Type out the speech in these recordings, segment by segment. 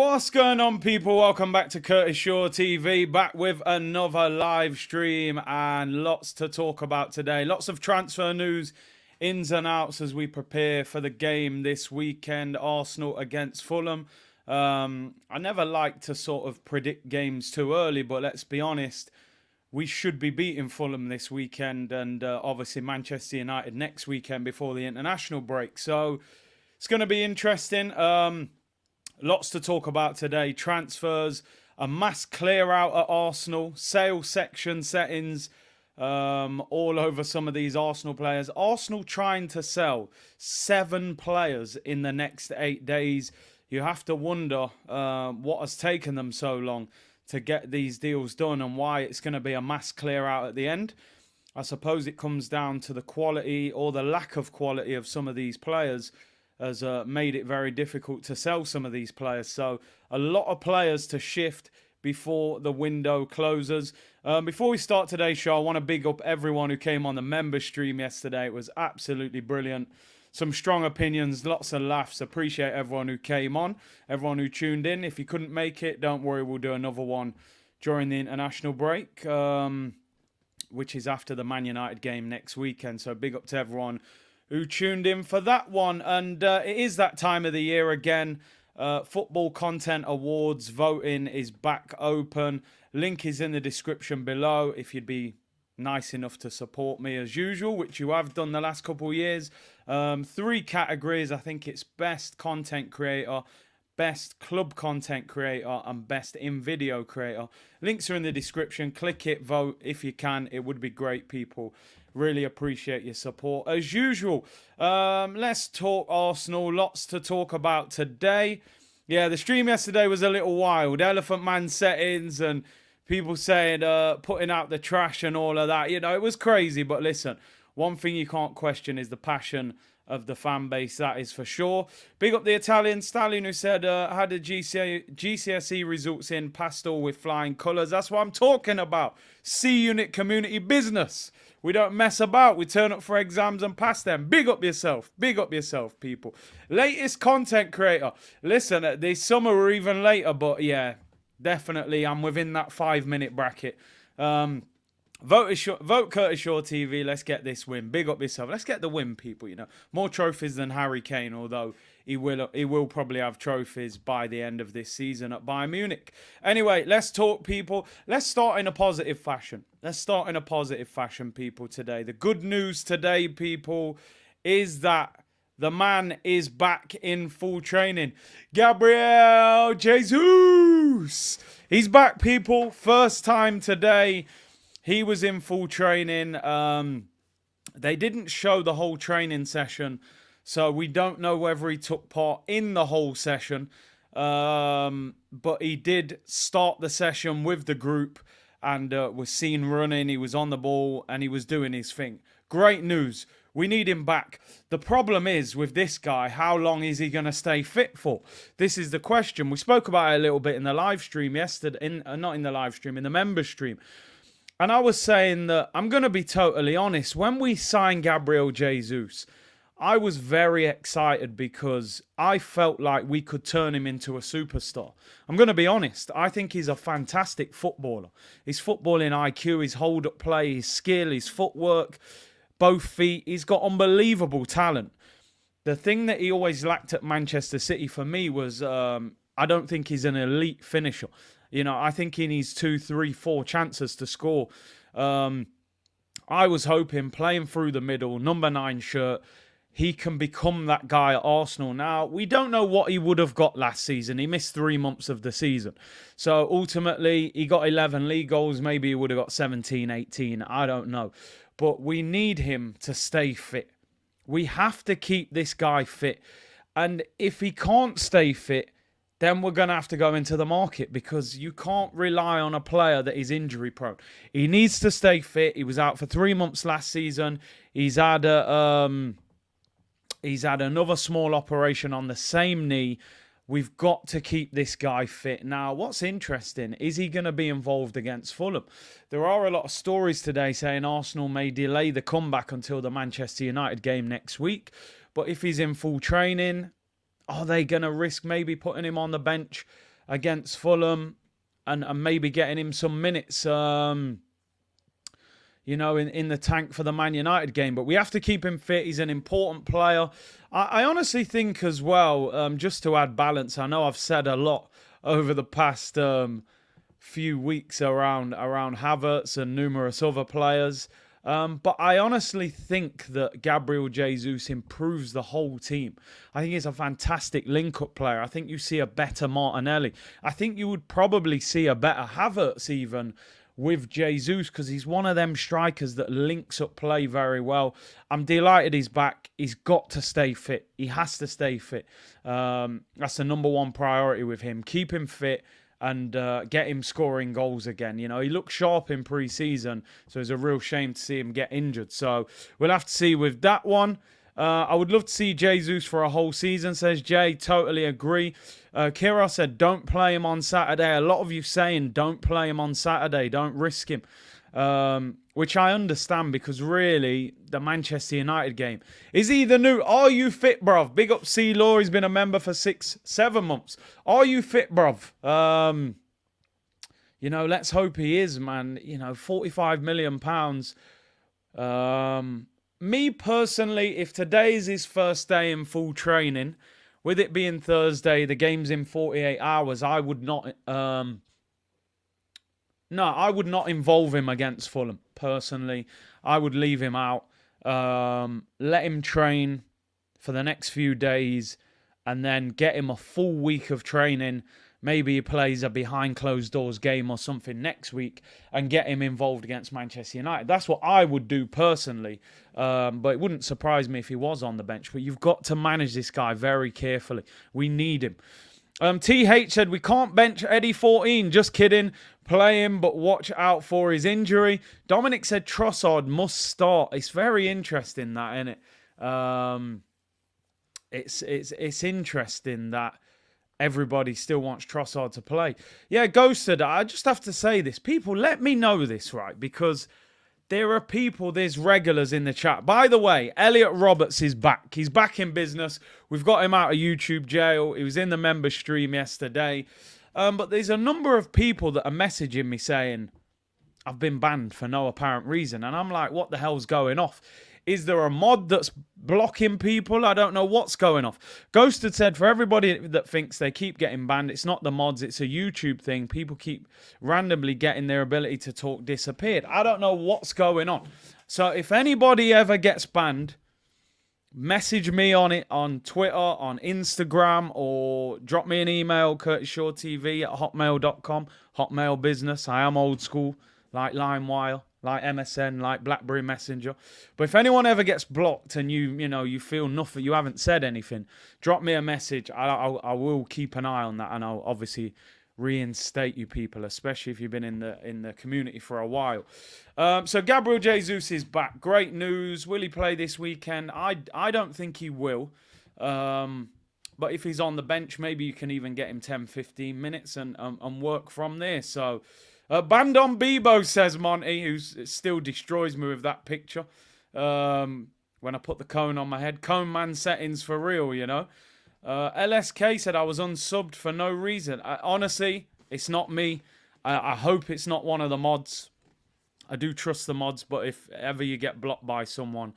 What's going on, people? Welcome back to Perr Schuurs TV, back with another live stream and lots to talk about today. Lots of transfer news, ins and outs as we prepare for the game this weekend, Arsenal against Fulham. I never like to sort of predict games too early, but let's be honest, we should be beating Fulham this weekend and obviously Manchester United next weekend before the international break. So it's going to be interesting. Lots to talk about today. Transfers, a mass clear out at Arsenal, sale section settings all over some of these Arsenal players. Arsenal trying to sell 7 players in the next 8 days. You have to wonder what has taken them so long to get these deals done and why it's going to be a mass clear out at the end. I suppose it comes down to the quality or the lack of quality of some of these players has made it very difficult to sell some of these players. So a lot of players to shift before the window closes. Before we start today's show, I want to big up everyone who came on the member stream yesterday. It was absolutely brilliant. Some strong opinions, lots of laughs. Appreciate everyone who came on, everyone who tuned in. If you couldn't make it, don't worry, we'll do another one during the international break, which is after the Man United game next weekend. So big up to everyone who tuned in for that one. And it is that time of the year again. Football Content Awards voting is back open. Link is in the description below if you'd be nice enough to support me as usual, which you have done the last couple of years. 3 categories. I think it's best content creator, best club content creator, and best in-video creator. Links are in the description. Click it, vote if you can. It would be great, people. Really appreciate your support as usual. Let's talk Arsenal. Lots to talk about today. Yeah, the stream yesterday was a little wild. Elephant Man settings and people saying putting out the trash and all of that. You know, it was crazy. But listen, one thing you can't question is the passion of the fan base. That is for sure. Big up the Italian stallion who said, had the GCSE results in pastel with flying colours. That's what I'm talking about. C-Unit community business. We don't mess about. We turn up for exams and pass them. Big up yourself. Big up yourself, people. Latest content creator. Listen, this summer or even later, but yeah, definitely I'm within that 5-minute bracket. Vote Perr Schuurs TV. Let's get this win. Big up yourself. Let's get the win, people. You know, more trophies than Harry Kane, although he will probably have trophies by the end of this season at Bayern Munich. Anyway, let's talk, people. Let's start in a positive fashion. People, today. The good news today, people, is that the man is back in full training. Gabriel Jesus. He's back, people. First time today. He was in full training. They didn't show the whole training session, so we don't know whether he took part in the whole session. But he did start the session with the group and was seen running. He was on the ball and he was doing his thing. Great news. We need him back. The problem is with this guy, how long is he going to stay fit for? This is the question. We spoke about it a little bit in the live stream yesterday. Not in the live stream, in the member stream. And I was saying that, I'm going to be totally honest, when we signed Gabriel Jesus, I was very excited because I felt like we could turn him into a superstar. I'm going to be honest, I think he's a fantastic footballer. His footballing IQ, his hold-up play, his skill, his footwork, both feet, he's got unbelievable talent. The thing that he always lacked at Manchester City for me was, I don't think he's an elite finisher. You know, I think he needs 2, 3, 4 chances to score. I was hoping playing through the middle, number 9 shirt, he can become that guy at Arsenal. Now, we don't know what he would have got last season. He missed 3 months of the season. So ultimately, he got 11 league goals. Maybe he would have got 17, 18. I don't know. But we need him to stay fit. We have to keep this guy fit. And if he can't stay fit, then we're going to have to go into the market because you can't rely on a player that is injury prone. He needs to stay fit. He was out for 3 months last season. He's had another small operation on the same knee. We've got to keep this guy fit. Now, what's interesting, is he going to be involved against Fulham? There are a lot of stories today saying Arsenal may delay the comeback until the Manchester United game next week. But if he's in full training, are they going to risk maybe putting him on the bench against Fulham and maybe getting him some minutes, in the tank for the Man United game. But we have to keep him fit. He's an important player. I honestly think as well, just to add balance, I know I've said a lot over the past few weeks around Havertz and numerous other players. But I honestly think that Gabriel Jesus improves the whole team. I think he's a fantastic link-up player. I think you see a better Martinelli. I think you would probably see a better Havertz even with Jesus, because he's one of them strikers that links up play very well. I'm delighted he's back. He's got to stay fit. He has to stay fit. That's the number one priority with him. Keep him fit and get him scoring goals again. He looked sharp in pre-season, so it's a real shame to see him get injured. So we'll have to see with that one. I would love to see Jesus for a whole season, says Jay. Totally agree. Kira said, don't play him on Saturday. A lot of you saying, don't play him on Saturday. Don't risk him. Which I understand, because really, the Manchester United game. Is he the new, are you fit, bruv? Big up C-Law. He's been a member for 6-7 months. Are you fit, bruv? Let's hope he is, man. £45 million. Me personally, if today's his first day in full training, with it being Thursday, the game's in 48 hours, I would not... I would not involve him against Fulham, personally. I would leave him out. Let him train for the next few days and then get him a full week of training. Maybe he plays a behind closed doors game or something next week and get him involved against Manchester United. That's what I would do personally. But it wouldn't surprise me if he was on the bench. But you've got to manage this guy very carefully. We need him. TH said, we can't bench Eddie 14. Just kidding. Play him, but watch out for his injury. Dominic said Trossard must start. It's very interesting, that, isn't it? It's interesting that everybody still wants Trossard to play. Yeah, Ghosted, I just have to say this. People, let me know this, right? Because there are people, there's regulars in the chat. By the way, Elliot Roberts is back. He's back in business. We've got him out of YouTube jail. He was in the member stream yesterday. But there's a number of people that are messaging me saying, I've been banned for no apparent reason. And I'm like, what the hell's going off? Is there a mod that's blocking people? I don't know what's going off. Ghosted said, for everybody that thinks they keep getting banned, it's not the mods, it's a YouTube thing. People keep randomly getting their ability to talk disappeared. I don't know what's going on. So if anybody ever gets banned, message me on it on Twitter, on Instagram, or drop me an email, curtisshawtv@hotmail.com. Hotmail business. I am old school, like LimeWire, like MSN, like BlackBerry Messenger. But if anyone ever gets blocked and you feel nothing, you haven't said anything, drop me a message. I will keep an eye on that, and I'll obviously reinstate you people, especially if you've been in the community for a while. So Gabriel Jesus is back. Great news. Will he play this weekend? I don't think he will. But if he's on the bench, maybe you can even get him 10-15 minutes and work from there. So banned on Bebo, says Monty, who still destroys me with that picture. When I put the cone on my head. Cone man settings for real, LSK said I was unsubbed for no reason. Honestly, it's not me. I hope it's not one of the mods. I do trust the mods, but if ever you get blocked by someone,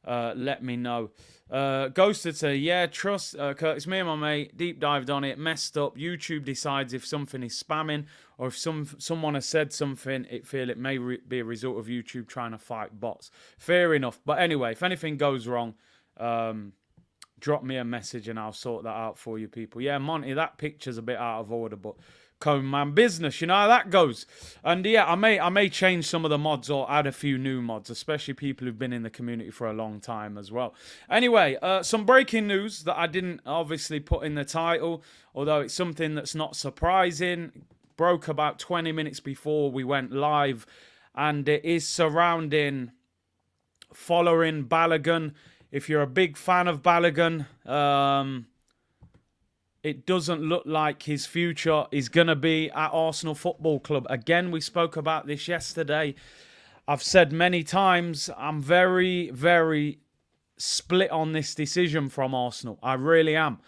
let me know. Ghosted said, yeah, trust Curtis, me and my mate deep dived on it, messed up. YouTube decides if something is spamming or if someone has said something, it may be a result of YouTube trying to fight bots. Fair enough. But anyway, if anything goes wrong, drop me a message and I'll sort that out for you people. Yeah, Monty, that picture's a bit out of order, but Cone man business, you know how that goes. And yeah, I may change some of the mods or add a few new mods, especially people who've been in the community for a long time as well. Anyway, some breaking news that I didn't obviously put in the title, although it's something that's not surprising. Broke about 20 minutes before we went live, and it is surrounding Folarin Balogun. If you're a big fan of Balogun, it doesn't look like his future is going to be at Arsenal Football Club. Again, we spoke about this yesterday. I've said many times, I'm very, very split on this decision from Arsenal. I really am.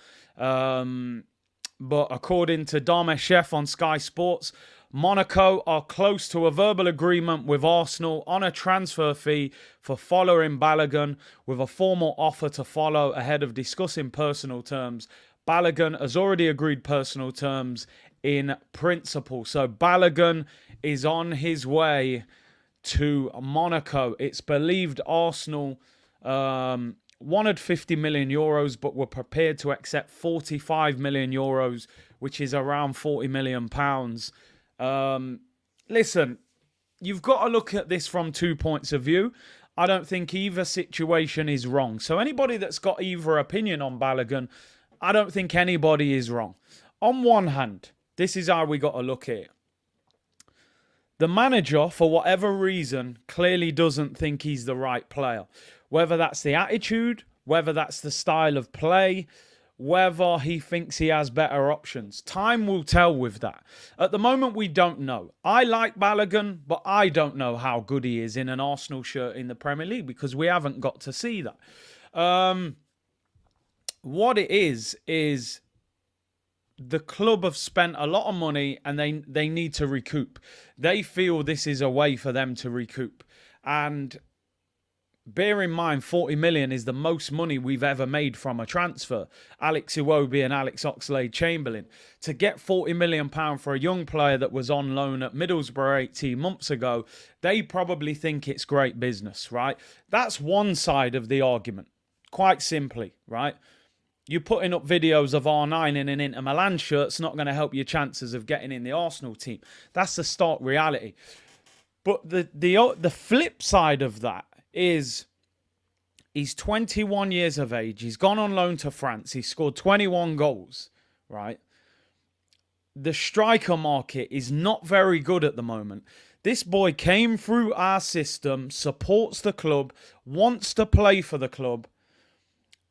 But according to Dharmesh Chef on Sky Sports, Monaco are close to a verbal agreement with Arsenal on a transfer fee for Folarin Balogun, with a formal offer to follow ahead of discussing personal terms. Balogun has already agreed personal terms in principle. So Balogun is on his way to Monaco. It's believed Arsenal wanted 50 million euros, but were prepared to accept 45 million euros, which is around 40 million pounds. Listen, you've got to look at this from 2 points of view. I don't think either situation is wrong. So anybody that's got either opinion on Balogun, I don't think anybody is wrong. On one hand, this is how we got to look at it. The manager, for whatever reason, clearly doesn't think he's the right player. Whether that's the attitude, whether that's the style of play, whether he thinks he has better options. Time will tell with that. At the moment, we don't know. I like Balogun, but I don't know how good he is in an Arsenal shirt in the Premier League because we haven't got to see that. What it is the club have spent a lot of money and they need to recoup. They feel this is a way for them to recoup. And bear in mind, 40 million is the most money we've ever made from a transfer. Alex Iwobi and Alex Oxlade-Chamberlain. To get 40 million pound for a young player that was on loan at Middlesbrough 18 months ago, they probably think it's great business, right? That's one side of the argument. Quite simply, right? You putting up videos of R9 in an Inter Milan shirt, it's not going to help your chances of getting in the Arsenal team. That's the stark reality. But the flip side of that is he's 21 years of age. He's gone on loan to France. He scored 21 goals, right? The striker market is not very good at the moment. This boy came through our system, supports the club, wants to play for the club,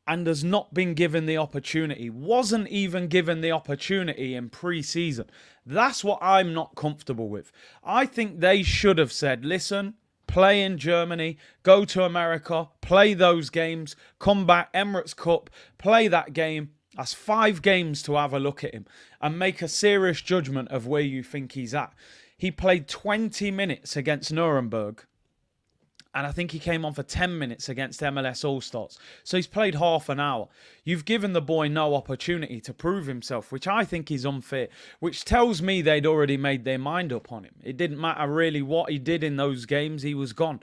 and has not been given the opportunity. Wasn't even given the opportunity in pre-season. That's what I'm not comfortable with. I think they should have said, listen, play in Germany, go to America, play those games, come back, Emirates Cup, play that game. That's 5 games to have a look at him and make a serious judgment of where you think he's at. He played 20 minutes against Nuremberg. And I think he came on for 10 minutes against MLS All-Stars. So he's played half an hour. You've given the boy no opportunity to prove himself, which I think is unfair. Which tells me they'd already made their mind up on him. It didn't matter really what he did in those games. He was gone.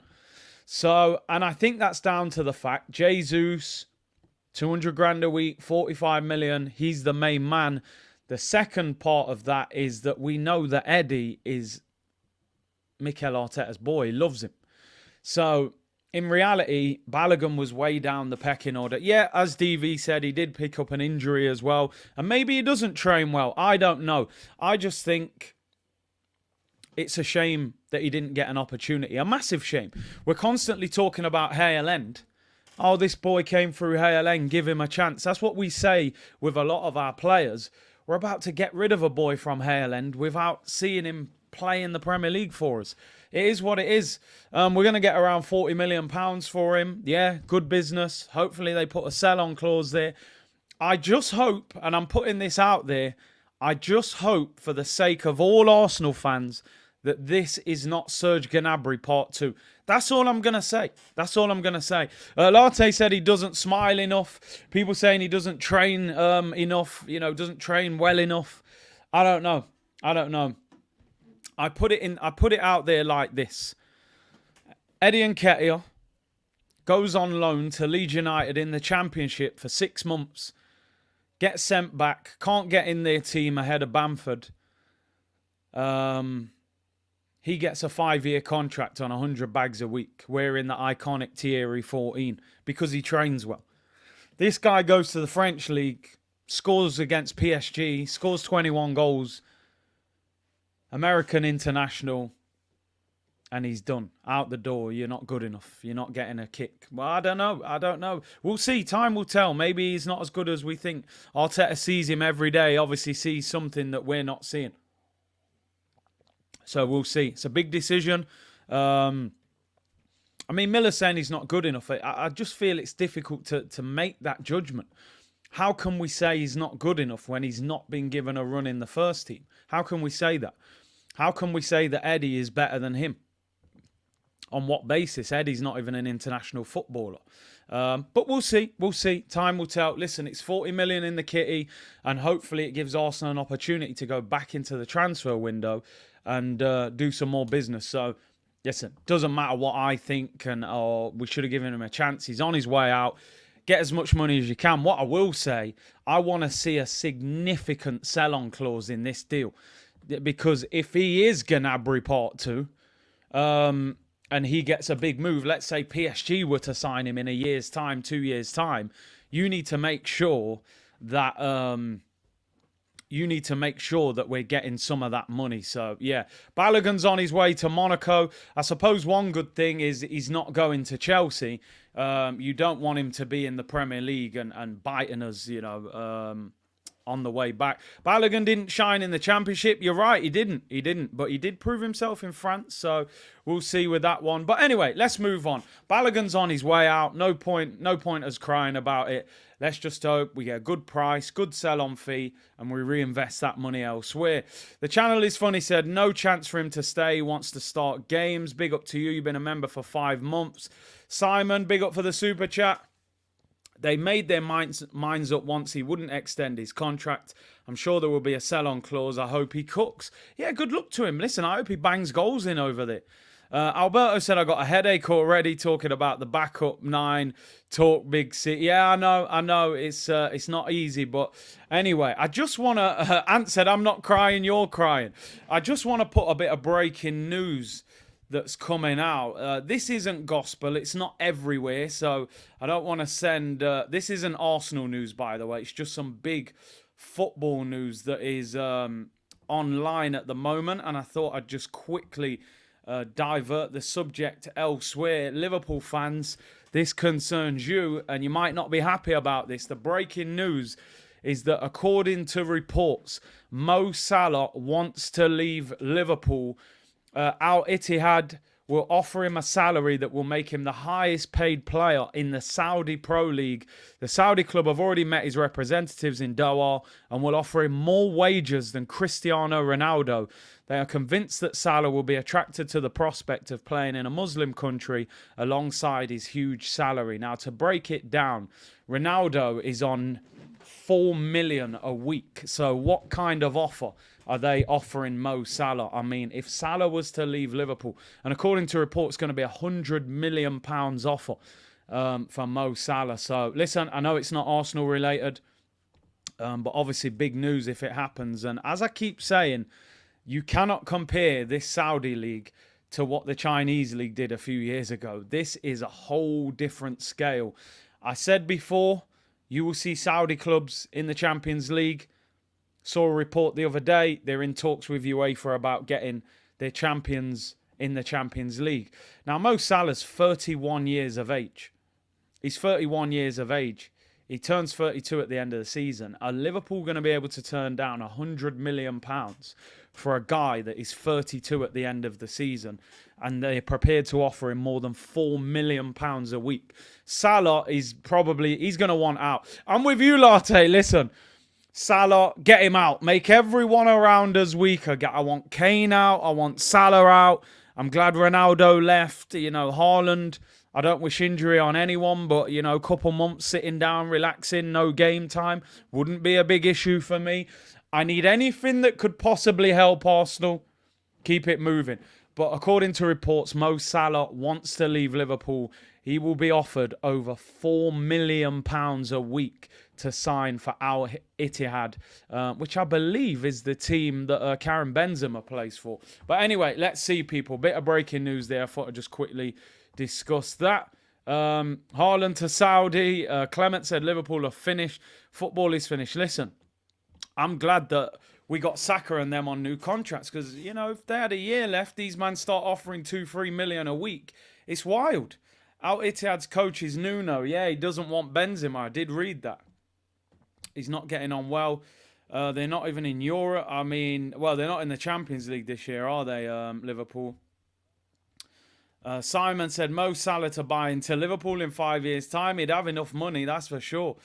So, and I think that's down to the fact, Jesus, 200 grand a week, 45 million. He's the main man. The second part of that is that we know that Eddie is Mikel Arteta's boy. He loves him. So, in reality, Balogun was way down the pecking order. Yeah, as DV said, he did pick up an injury as well. And maybe he doesn't train well. I don't know. I just think it's a shame that he didn't get an opportunity. A massive shame. We're constantly talking about Hale End. Oh, this boy came through Hale End. Give him a chance. That's what we say with a lot of our players. We're about to get rid of a boy from Hale End without seeing him play in the Premier League for us. It is what it is. We're going to get around £40 million for him. Yeah, good business. Hopefully they put a sell-on clause there. I just hope, and I'm putting this out there, I just hope for the sake of all Arsenal fans that this is not Serge Gnabry Part 2. That's all I'm going to say. That's all I'm going to say. Latte said he doesn't smile enough. People saying he doesn't train enough, doesn't train well enough. I don't know. I put it out there like this. Eddie Nketiah goes on loan to Leeds United in the Championship for 6 months. Gets sent back. Can't get in their team ahead of Bamford. He gets a 5-year contract on 100 bags a week, wearing the iconic Thierry 14 because he trains well. This guy goes to the French league, scores against PSG, scores 21 goals. American international, and he's done. Out the door. You're not good enough. You're not getting a kick. Well, I don't know. We'll see. Time will tell. Maybe he's not as good as we think. Arteta sees him every day. Obviously sees something that we're not seeing. So we'll see. It's a big decision. Miller saying he's not good enough. I just feel it's difficult to make that judgment. How can we say he's not good enough when he's not been given a run in the first team? How can we say that? How can we say that Eddie is better than him? On what basis? Eddie's not even an international footballer. But we'll see. We'll see. Time will tell. Listen, it's 40 million in the kitty, and hopefully it gives Arsenal an opportunity to go back into the transfer window and do some more business. So, listen, doesn't matter what I think, and we should have given him a chance. He's on his way out. Get as much money as you can. What I will say, I want to see a significant sell-on clause in this deal. Because if he is Gnabry Part 2, and he gets a big move, let's say PSG were to sign him in a year's time, 2 years' time, you need to make sure that we're getting some of that money. So, yeah, Balogun's on his way to Monaco. I suppose one good thing is he's not going to Chelsea. You don't want him to be in the Premier League and biting us, on the way back. Balogun didn't shine in the Championship. You're right, he didn't. But he did prove himself in France, so we'll see with that one. But anyway, let's move on. Balogun's on his way out. No point us crying about it. Let's just hope we get a good price, good sell-on fee, and we reinvest that money elsewhere. The channel is funny said, no chance for him to stay. He wants to start games. Big up to you. You've been a member for 5 months. Simon, big up for the super chat. They made their minds up once he wouldn't extend his contract. I'm sure there will be a sell-on clause. I hope he cooks. Yeah, good luck to him. Listen, I hope he bangs goals in over there. Alberto said, I got a headache already talking about the backup 9, talk big city. Yeah, I know. It's not easy. But anyway, I just want to... Ant said, I'm not crying, you're crying. I just want to put a bit of breaking news that's coming out. This isn't gospel. It's not everywhere. So I don't want to send... this isn't Arsenal news, by the way. It's just some big football news that is online at the moment. And I thought I'd just quickly divert the subject elsewhere. Liverpool fans, this concerns you, and you might not be happy about this. The breaking news is that according to reports, Mo Salah wants to leave Liverpool. Al Ittihad will offer him a salary that will make him the highest paid player in the Saudi Pro League. The Saudi club have already met his representatives in Doha and will offer him more wages than Cristiano Ronaldo. They are convinced that Salah will be attracted to the prospect of playing in a Muslim country alongside his huge salary. Now, to break it down, Ronaldo is on 4 million a week. So what kind of offer are they offering Mo Salah? I mean, if Salah was to leave Liverpool, and according to reports, going to be £100 million offer for Mo Salah. So listen, I know it's not Arsenal related, but obviously big news if it happens. And as I keep saying, you cannot compare this Saudi league to what the Chinese league did a few years ago. This is a whole different scale. I said before, you will see Saudi clubs in the Champions League. Saw a report the other day. They're in talks with UEFA about getting their champions in the Champions League. Now, Mo Salah's 31 years of age. He's 31 years of age. He turns 32 at the end of the season. Are Liverpool going to be able to turn down £100 million for a guy that is 32 at the end of the season, and they're prepared to offer him more than £4 million a week? Salah is he's going to want out. I'm with you, Latte. Listen, Salah, get him out. Make everyone around us weaker. I want Kane out. I want Salah out. I'm glad Ronaldo left. Haaland, I don't wish injury on anyone, but, a couple months sitting down, relaxing, no game time wouldn't be a big issue for me. I need anything that could possibly help Arsenal. Keep it moving. But according to reports, Mo Salah wants to leave Liverpool. He will be offered over £4 million a week to sign for Al Ittihad, which I believe is the team that Karim Benzema plays for. But anyway, let's see, people. Bit of breaking news there. I thought I'd just quickly discuss that. Haaland to Saudi. Clement said Liverpool are finished. Football is finished. Listen, I'm glad that we got Saka and them on new contracts because, if they had a year left, these men start offering 2-3 million a week. It's wild. Al Ittihad's coach is Nuno. Yeah, he doesn't want Benzema. I did read that. He's not getting on well. They're not even in Europe. I mean, well, they're not in the Champions League this year, are they, Liverpool? Simon said Mo Salah to buy into Liverpool in 5 years' time. He'd have enough money, that's for sure.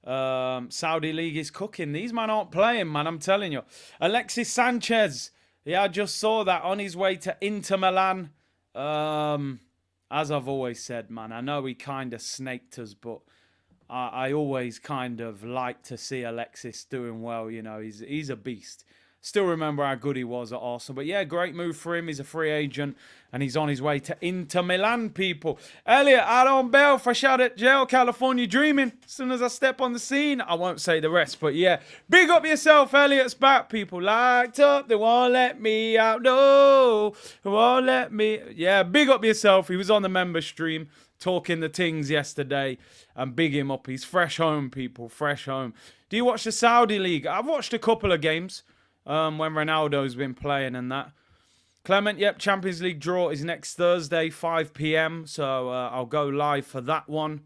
Saudi League is cooking. These men aren't playing, man. I'm telling you. Alexis Sanchez. Yeah, I just saw that on his way to Inter Milan. As I've always said, man, I know he kind of snaked us, but I always kind of like to see Alexis doing well. You know, he's a beast. Still remember how good he was at Arsenal. But yeah, great move for him. He's a free agent and he's on his way to Inter Milan, people. Elliot, Aaron Bell, fresh out at jail, California dreaming. As soon as I step on the scene, I won't say the rest. But yeah, big up yourself, Elliot's back, people. Locked up, they won't let me out. No, they won't let me. Yeah, big up yourself. He was on the member stream talking the things yesterday and big him up. He's fresh home, people, fresh home. Do you watch the Saudi League? I've watched a couple of games. When Ronaldo's been playing and that. Clement, yep, Champions League draw is next Thursday, 5 p.m. So I'll go live for that one.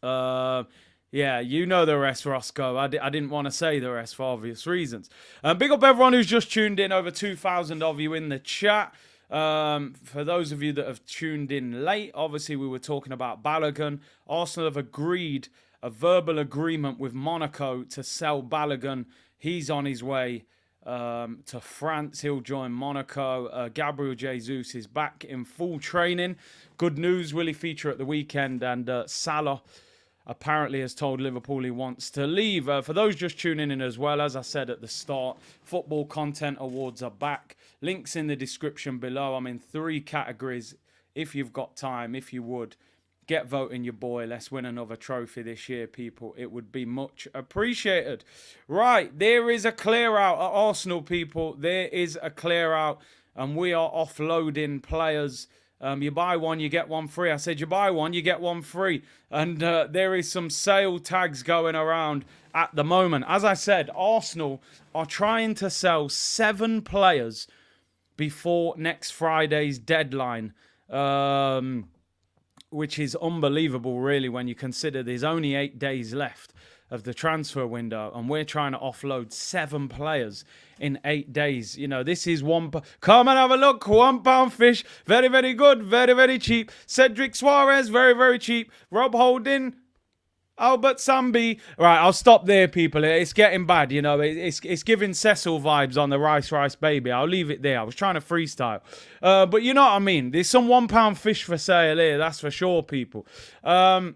Yeah, you know the rest, Roscoe. I didn't want to say the rest for obvious reasons. Big up everyone who's just tuned in. Over 2,000 of you in the chat. For those of you that have tuned in late, obviously we were talking about Balogun. Arsenal have agreed a verbal agreement with Monaco to sell Balogun. He's on his way to France. He'll join Monaco. Gabriel Jesus is back in full training. Good news, will he feature at the weekend? And Salah apparently has told Liverpool he wants to leave. For those just tuning in as well, as I said at the start, Football Content Awards are back. Links in the description below. I'm in 3 categories. If you've got time, if you would, get voting your boy. Let's win another trophy this year, people. It would be much appreciated. Right, there is a clear out at Arsenal, people. There is a clear out, and we are offloading players. You buy one, you get one free. I said you buy one, you get one free. And there is some sale tags going around at the moment. As I said, Arsenal are trying to sell 7 players before next Friday's deadline. Which is unbelievable, really, when you consider there's only 8 days left of the transfer window, and we're trying to offload 7 players in 8 days. You know, this is one. Come and have a look. £1 fish. Very, very good. Very, very cheap. Cedric Suarez. Very, very cheap. Rob Holding. Albert Sambi. Right, I'll stop there, people. It's getting bad, you know. It's giving Cecil vibes on the Rice Baby. I'll leave it there. I was trying to freestyle. But you know what I mean. There's some £1 fish for sale here. That's for sure, people. And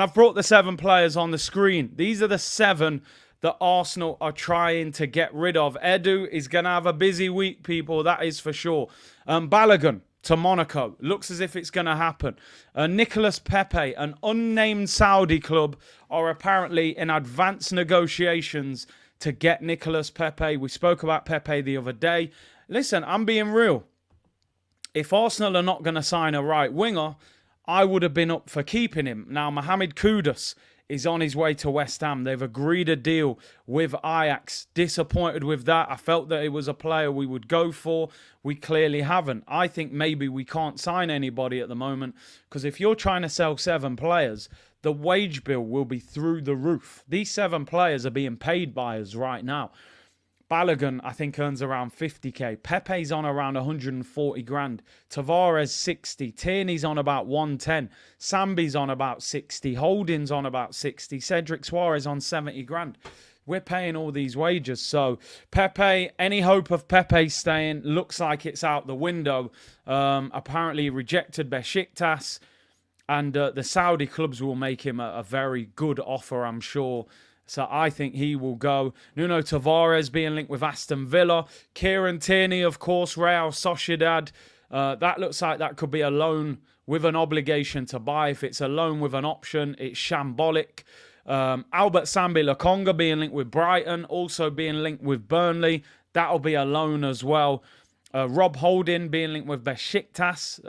I've brought the 7 players on the screen. These are the 7 that Arsenal are trying to get rid of. Edu is going to have a busy week, people. That is for sure. Balogun to Monaco. Looks as if it's going to happen. Nicolas Pepe, an unnamed Saudi club, are apparently in advanced negotiations to get Nicolas Pepe. We spoke about Pepe the other day. Listen, I'm being real. If Arsenal are not going to sign a right winger, I would have been up for keeping him. Now, Mohamed Kudus is on his way to West Ham. They've agreed a deal with Ajax. Disappointed with that. I felt that it was a player we would go for. We clearly haven't. I think maybe we can't sign anybody at the moment, because if you're trying to sell 7 players, the wage bill will be through the roof. These 7 players are being paid by us right now. Balogun, I think, earns around 50k. Pepe's on around 140 grand. Tavares, 60. Tierney's on about 110. Sambi's on about 60. Holding's on about 60. Cedric Suarez on 70 grand. We're paying all these wages. So, Pepe, any hope of Pepe staying looks like it's out the window. Apparently rejected Besiktas. And the Saudi clubs will make him a very good offer, I'm sure. So I think he will go. Nuno Tavares being linked with Aston Villa. Kieran Tierney, of course, Real Sociedad. That looks like that could be a loan with an obligation to buy. If it's a loan with an option, it's shambolic. Albert Sambi Lokonga being linked with Brighton. Also being linked with Burnley. That'll be a loan as well. Rob Holding being linked with Besiktas.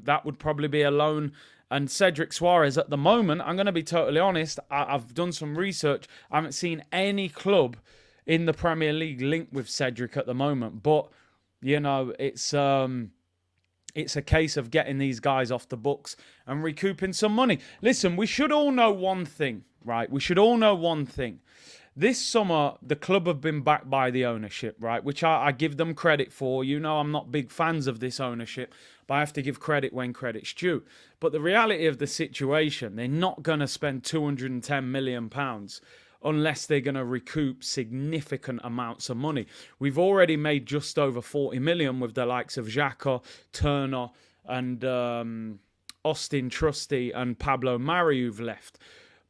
That would probably be a loan. And Cedric Suarez, at the moment, I'm going to be totally honest, I've done some research. I haven't seen any club in the Premier League linked with Cedric at the moment. But, you know, it's a case of getting these guys off the books and recouping some money. Listen, we should all know one thing, right? We should all know one thing. this summer, the club have been backed by the ownership, right? Which I give them credit for. You know, I'm not big fans of this ownership, but I have to give credit when credit's due. But the reality of the situation, they're not going to spend £210 million unless they're going to recoup significant amounts of money. We've already made just over 40 million with the likes of Xhaka, Turner, and Austin Trusty and Pablo Mari who've left.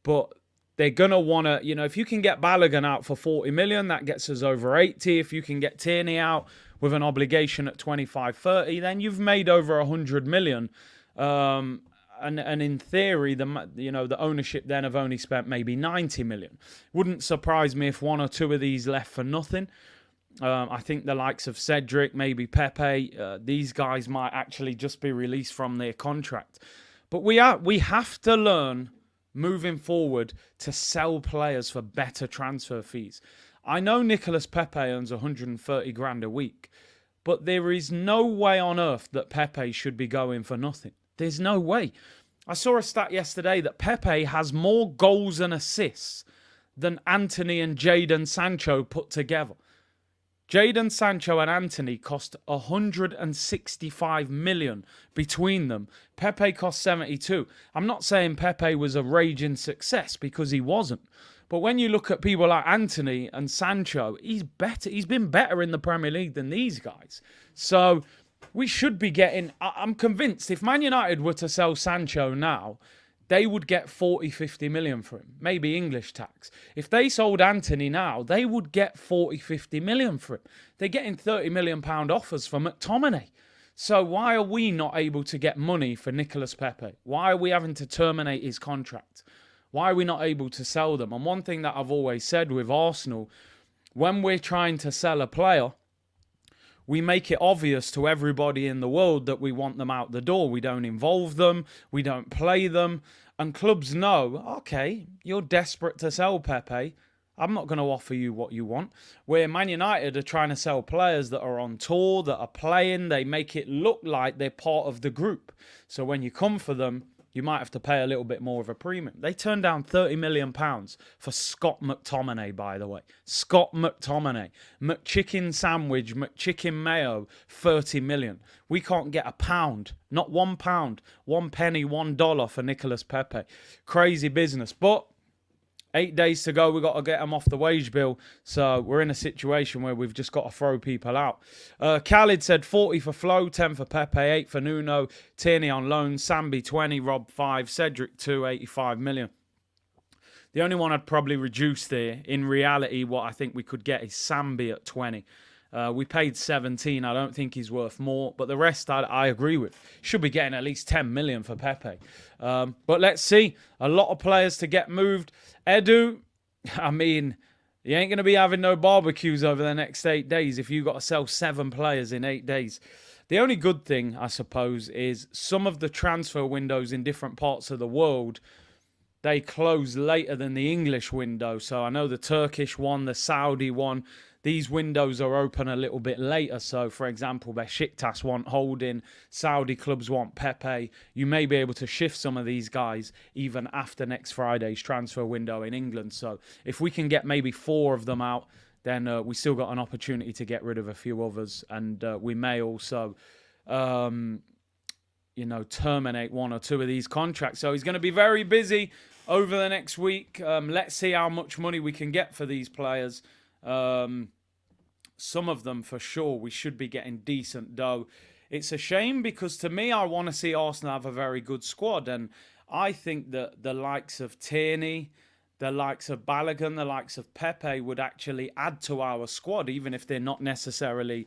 But they're going to want to, you know, if you can get Balogun out for 40 million, that gets us over 80. If you can get Toney out with an obligation at 25, 30, then you've made over 100 million. And in theory, the ownership then have only spent maybe 90 million. Wouldn't surprise me if one or two of these left for nothing. I think the likes of Cedric, maybe Pepe, these guys might actually just be released from their contract. But we have to learn moving forward to sell players for better transfer fees. I know Nicolas Pepe earns 130 grand a week, but there is no way on earth that Pepe should be going for nothing. There's no way. I saw a stat yesterday that Pepe has more goals and assists than Antony and Jadon Sancho put together. Jadon Sancho and Antony cost 165 million between them. Pepe cost 72. I'm not saying Pepe was a raging success because he wasn't. But when you look at people like Antony and Sancho, he's better. He's been better in the Premier League than these guys. So we should be getting... I'm convinced if Man United were to sell Sancho now, they would get 40, 50 million for him. Maybe English tax. If they sold Antony now, they would get 40, 50 million for him. They're getting £30 million offers for McTominay. So why are we not able to get money for Nicolas Pepe? Why are we having to terminate his contract? Why are we not able to sell them? And one thing that I've always said with Arsenal, when we're trying to sell a player, we make it obvious to everybody in the world that we want them out the door. We don't involve them. We don't play them. And clubs know, okay, you're desperate to sell Pepe. I'm not going to offer you what you want. Where Man United are trying to sell players that are on tour, that are playing. They make it look like they're part of the group. So when you come for them, you might have to pay a little bit more of a premium. They turned down £30 million for Scott McTominay, by the way. Scott McTominay. McChicken sandwich, McChicken mayo, 30 million. We can't get a pound, not £1, 1 penny, $1 for Nicolas Pepe. Crazy business. But 8 days to go, we've got to get them off the wage bill. So we're in a situation where we've just got to throw people out. Khalid said 40 for Flo, 10 for Pepe, 8 for Nuno, Tierney on loan, Sambi 20, Rob 5, Cedric 2, 85 million. The only one I'd probably reduce there, in reality, what I think we could get is Sambi at 20. We paid 17. I don't think he's worth more. But the rest, I agree with. Should be getting at least 10 million for Pepe. But let's see. A lot of players to get moved. Edu, I mean, you ain't going to be having no barbecues over the next 8 days if you've got to sell 7 players in 8 days. The only good thing, I suppose, is some of the transfer windows in different parts of the world, they close later than the English window. So I know the Turkish one, the Saudi one, these windows are open a little bit later. So, for example, Besiktas want Holding, Saudi clubs want Pepe. You may be able to shift some of these guys even after next Friday's transfer window in England. So if we can get maybe 4 of them out, then we still got an opportunity to get rid of a few others. And we may also, terminate 1 or 2 of these contracts. So he's going to be very busy over the next week. Let's see how much money we can get for these players. Some of them for sure we should be getting decent dough. It's a shame because to me I want to see Arsenal have a very good squad, and I think that the likes of Tierney, the likes of Balogun, the likes of Pepe would actually add to our squad, even if they're not necessarily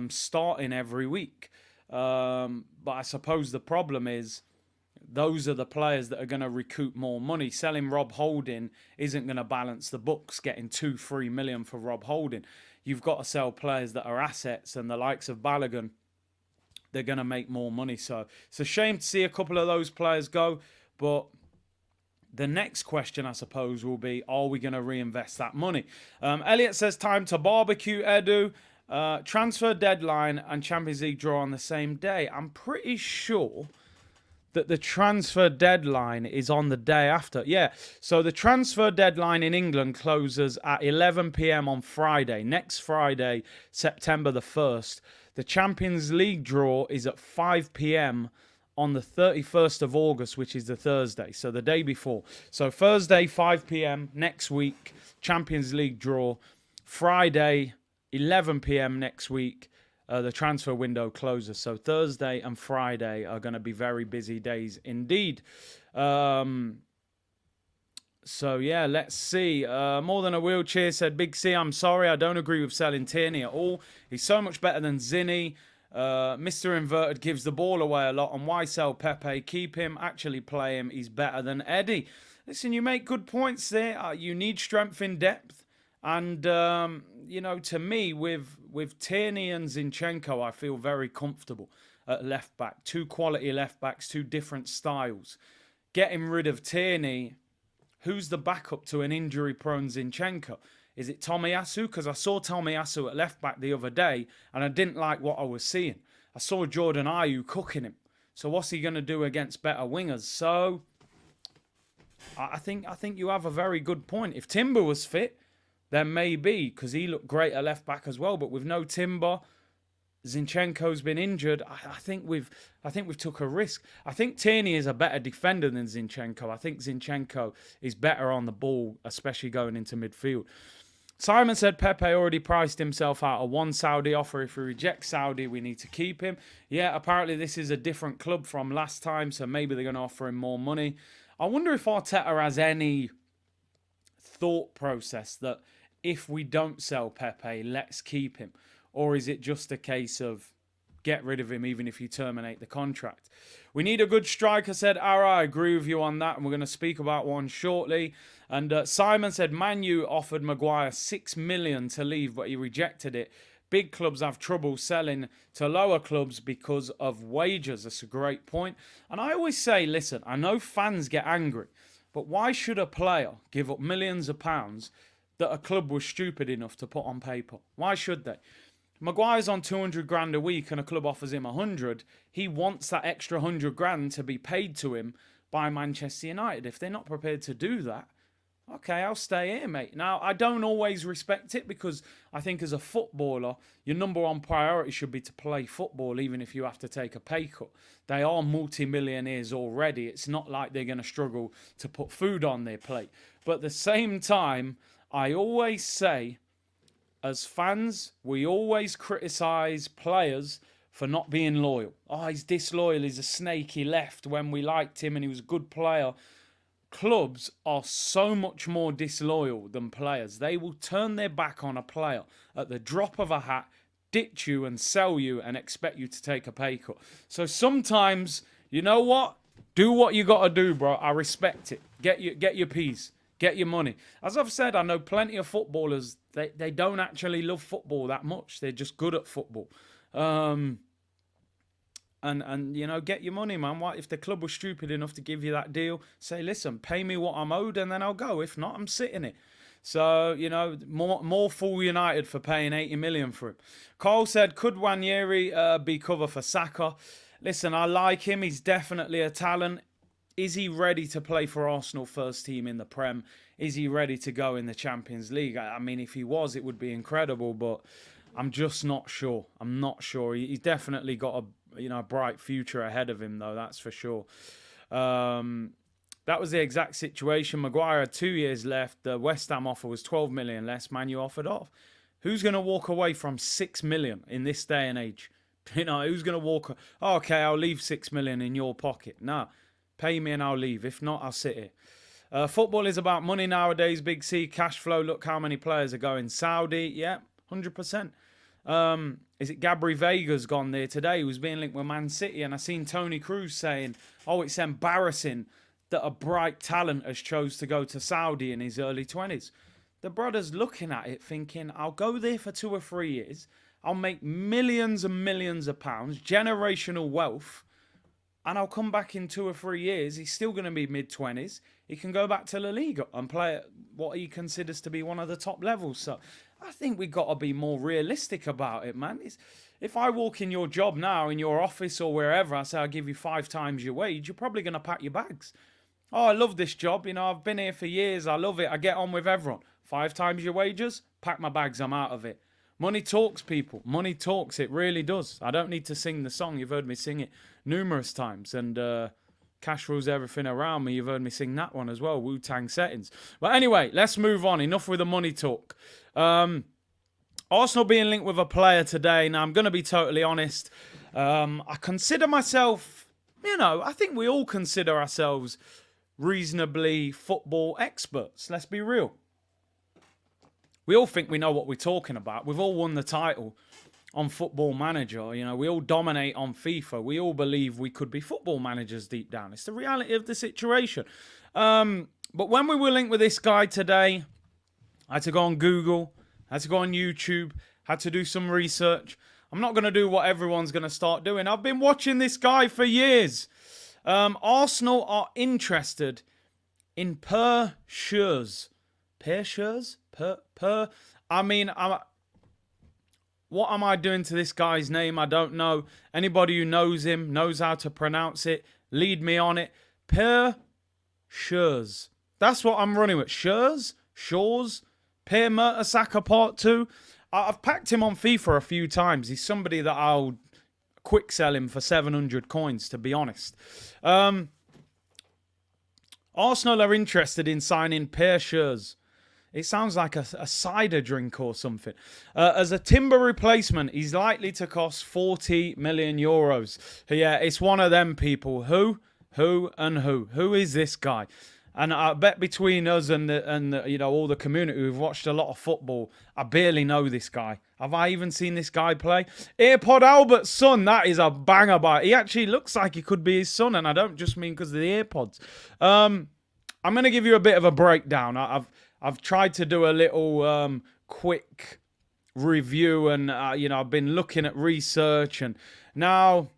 starting every week. But I suppose the problem is those are the players that are going to recoup more money. Selling Rob Holding isn't going to balance the books, getting 2-3 million for Rob Holding. You've got to sell players that are assets, and the likes of Balogun, they're going to make more money. So it's a shame to see a couple of those players go. But the next question, I suppose, will be, are we going to reinvest that money? Elliot says, time to barbecue, Edu. Transfer deadline and Champions League draw on the same day. I'm pretty sure that the transfer deadline is on the day after. Yeah, so the transfer deadline in England closes at 11 p.m. on Friday, next Friday, September the 1st. The Champions League draw is at 5 p.m. on the 31st of August, which is the Thursday, so the day before. So Thursday, 5 p.m. next week, Champions League draw. Friday, 11 p.m. next week, the transfer window closes. So Thursday and Friday are going to be very busy days indeed. So yeah, let's see. More than a wheelchair said, Big C, I'm sorry, I don't agree with selling Tierney at all. He's so much better than Zinni. Mr. Inverted gives the ball away a lot. And why sell Pepe? Keep him, actually play him. He's better than Eddie. Listen, you make good points there. You need strength in depth. And, you know, to me, with Tierney and Zinchenko, I feel very comfortable at left back. Two quality left backs, two different styles. Getting rid of Tierney, who's the backup to an injury-prone Zinchenko? Is it Tomiyasu? Because I saw Tomiyasu at left back the other day, and I didn't like what I was seeing. I saw Jordan Ayew cooking him. So what's he going to do against better wingers? So I think you have a very good point. If Timber was fit, then maybe, because he looked great at left back as well. But with no Timber, Zinchenko's been injured. I think we've took a risk. I think Tierney is a better defender than Zinchenko. I think Zinchenko is better on the ball, especially going into midfield. Simon said Pepe already priced himself out of one Saudi offer. If we reject Saudi, we need to keep him. Yeah, apparently this is a different club from last time, so maybe they're going to offer him more money. I wonder if Arteta has any thought process that if we don't sell Pepe, let's keep him. Or is it just a case of get rid of him even if you terminate the contract? We need a good striker, said Ara. I agree with you on that, and we're going to speak about one shortly. And Simon said Man U offered Maguire $6 million to leave, but he rejected it. Big clubs have trouble selling to lower clubs because of wages. That's a great point. And I always say, listen, I know fans get angry, but why should a player give up millions of pounds that a club was stupid enough to put on paper? Why should they? Maguire's on 200 grand a week and a club offers him 100. He wants that extra 100 grand to be paid to him by Manchester United. If they're not prepared to do that, okay, I'll stay here, mate. Now, I don't always respect it because I think as a footballer, your number one priority should be to play football, even if you have to take a pay cut. They are multi-millionaires already. It's not like they're going to struggle to put food on their plate. But at the same time, I always say, as fans, we always criticise players for not being loyal. Oh, he's disloyal, he's a snake, he left when we liked him and he was a good player. Clubs are so much more disloyal than players. They will turn their back on a player at the drop of a hat, ditch you and sell you and expect you to take a pay cut. So sometimes, you know what? Do what you got to do, bro. I respect it. Get your piece. Get your money. As I've said, I know plenty of footballers, they don't actually love football that much. They're just good at football. And you know, get your money, man. What if the club was stupid enough to give you that deal? Say, listen, pay me what I'm owed and then I'll go. If not, I'm sitting it. So, you know, more fool United for paying 80 million for him. Carl said, could Nwaneri be cover for Saka? Listen, I like him. He's definitely a talent. Is he ready to play for Arsenal first team in the Prem? Is he ready to go in the Champions League? I mean, if he was, it would be incredible, but I'm just not sure. I'm not sure. He's definitely got a bright future ahead of him, though, that's for sure. That was the exact situation. Maguire had 2 years left. The West Ham offer was 12 million less. Man U offered off. Who's going to walk away from 6 million in this day and age? You know, who's going to walk? Oh, okay, I'll leave 6 million in your pocket. No. Pay me and I'll leave. If not, I'll sit here. Football is about money nowadays, Big C. Cash flow. Look how many players are going. Saudi, yeah, 100%. Is it Gabri Vega's gone there today, who's being linked with Man City? And I seen Tony Cruz saying, oh, it's embarrassing that a bright talent has chose to go to Saudi in his early 20s. The brother's looking at it thinking, I'll go there for 2 or 3 years. I'll make millions and millions of pounds, generational wealth. And I'll come back in 2 or 3 years. He's still going to be mid-20s. He can go back to La Liga and play at what he considers to be one of the top levels. So I think we got to be more realistic about it, man. If I walk in your job now, in your office or wherever, I say I'll give you 5 times your wage, you're probably going to pack your bags. Oh, I love this job. I've been here for years. I love it. I get on with everyone. 5 times your wages, pack my bags. I'm out of it. Money talks, people. Money talks. It really does. I don't need to sing the song. You've heard me sing it numerous times. And cash rules everything around me. You've heard me sing that one as well. Wu-Tang Settings. But anyway, let's move on. Enough with the money talk. Arsenal being linked with a player today. Now, I'm going to be totally honest. I consider myself, I think we all consider ourselves reasonably football experts. Let's be real. We all think we know what we're talking about. We've all won the title on Football Manager. We all dominate on FIFA. We all believe we could be football managers deep down. It's the reality of the situation. But when we were linked with this guy today, I had to go on Google, I had to go on YouTube, had to do some research. I'm not going to do what everyone's going to start doing. I've been watching this guy for years. Arsenal are interested in Perr Schuurs. Perr Schuurs? Perr? What am I doing to this guy's name? I don't know. Anybody who knows him, knows how to pronounce it, lead me on it. Perr Schuurs. That's what I'm running with. Schuurs? Per Mertesacker Part 2. I've packed him on FIFA a few times. He's somebody that I'll quick sell him for 700 coins, to be honest. Arsenal are interested in signing Perr Schuurs. It sounds like a cider drink or something. As a Timber replacement, he's likely to cost 40 million euros. Yeah, it's one of them people. Who? Who is this guy? And I bet between us and all the community who've watched a lot of football, I barely know this guy. Have I even seen this guy play? AirPod Albert's son, that is a banger by. He actually looks like he could be his son, and I don't just mean because of the AirPods. I'm going to give you a bit of a breakdown. I've tried to do a little quick review, and I've been looking at research, and now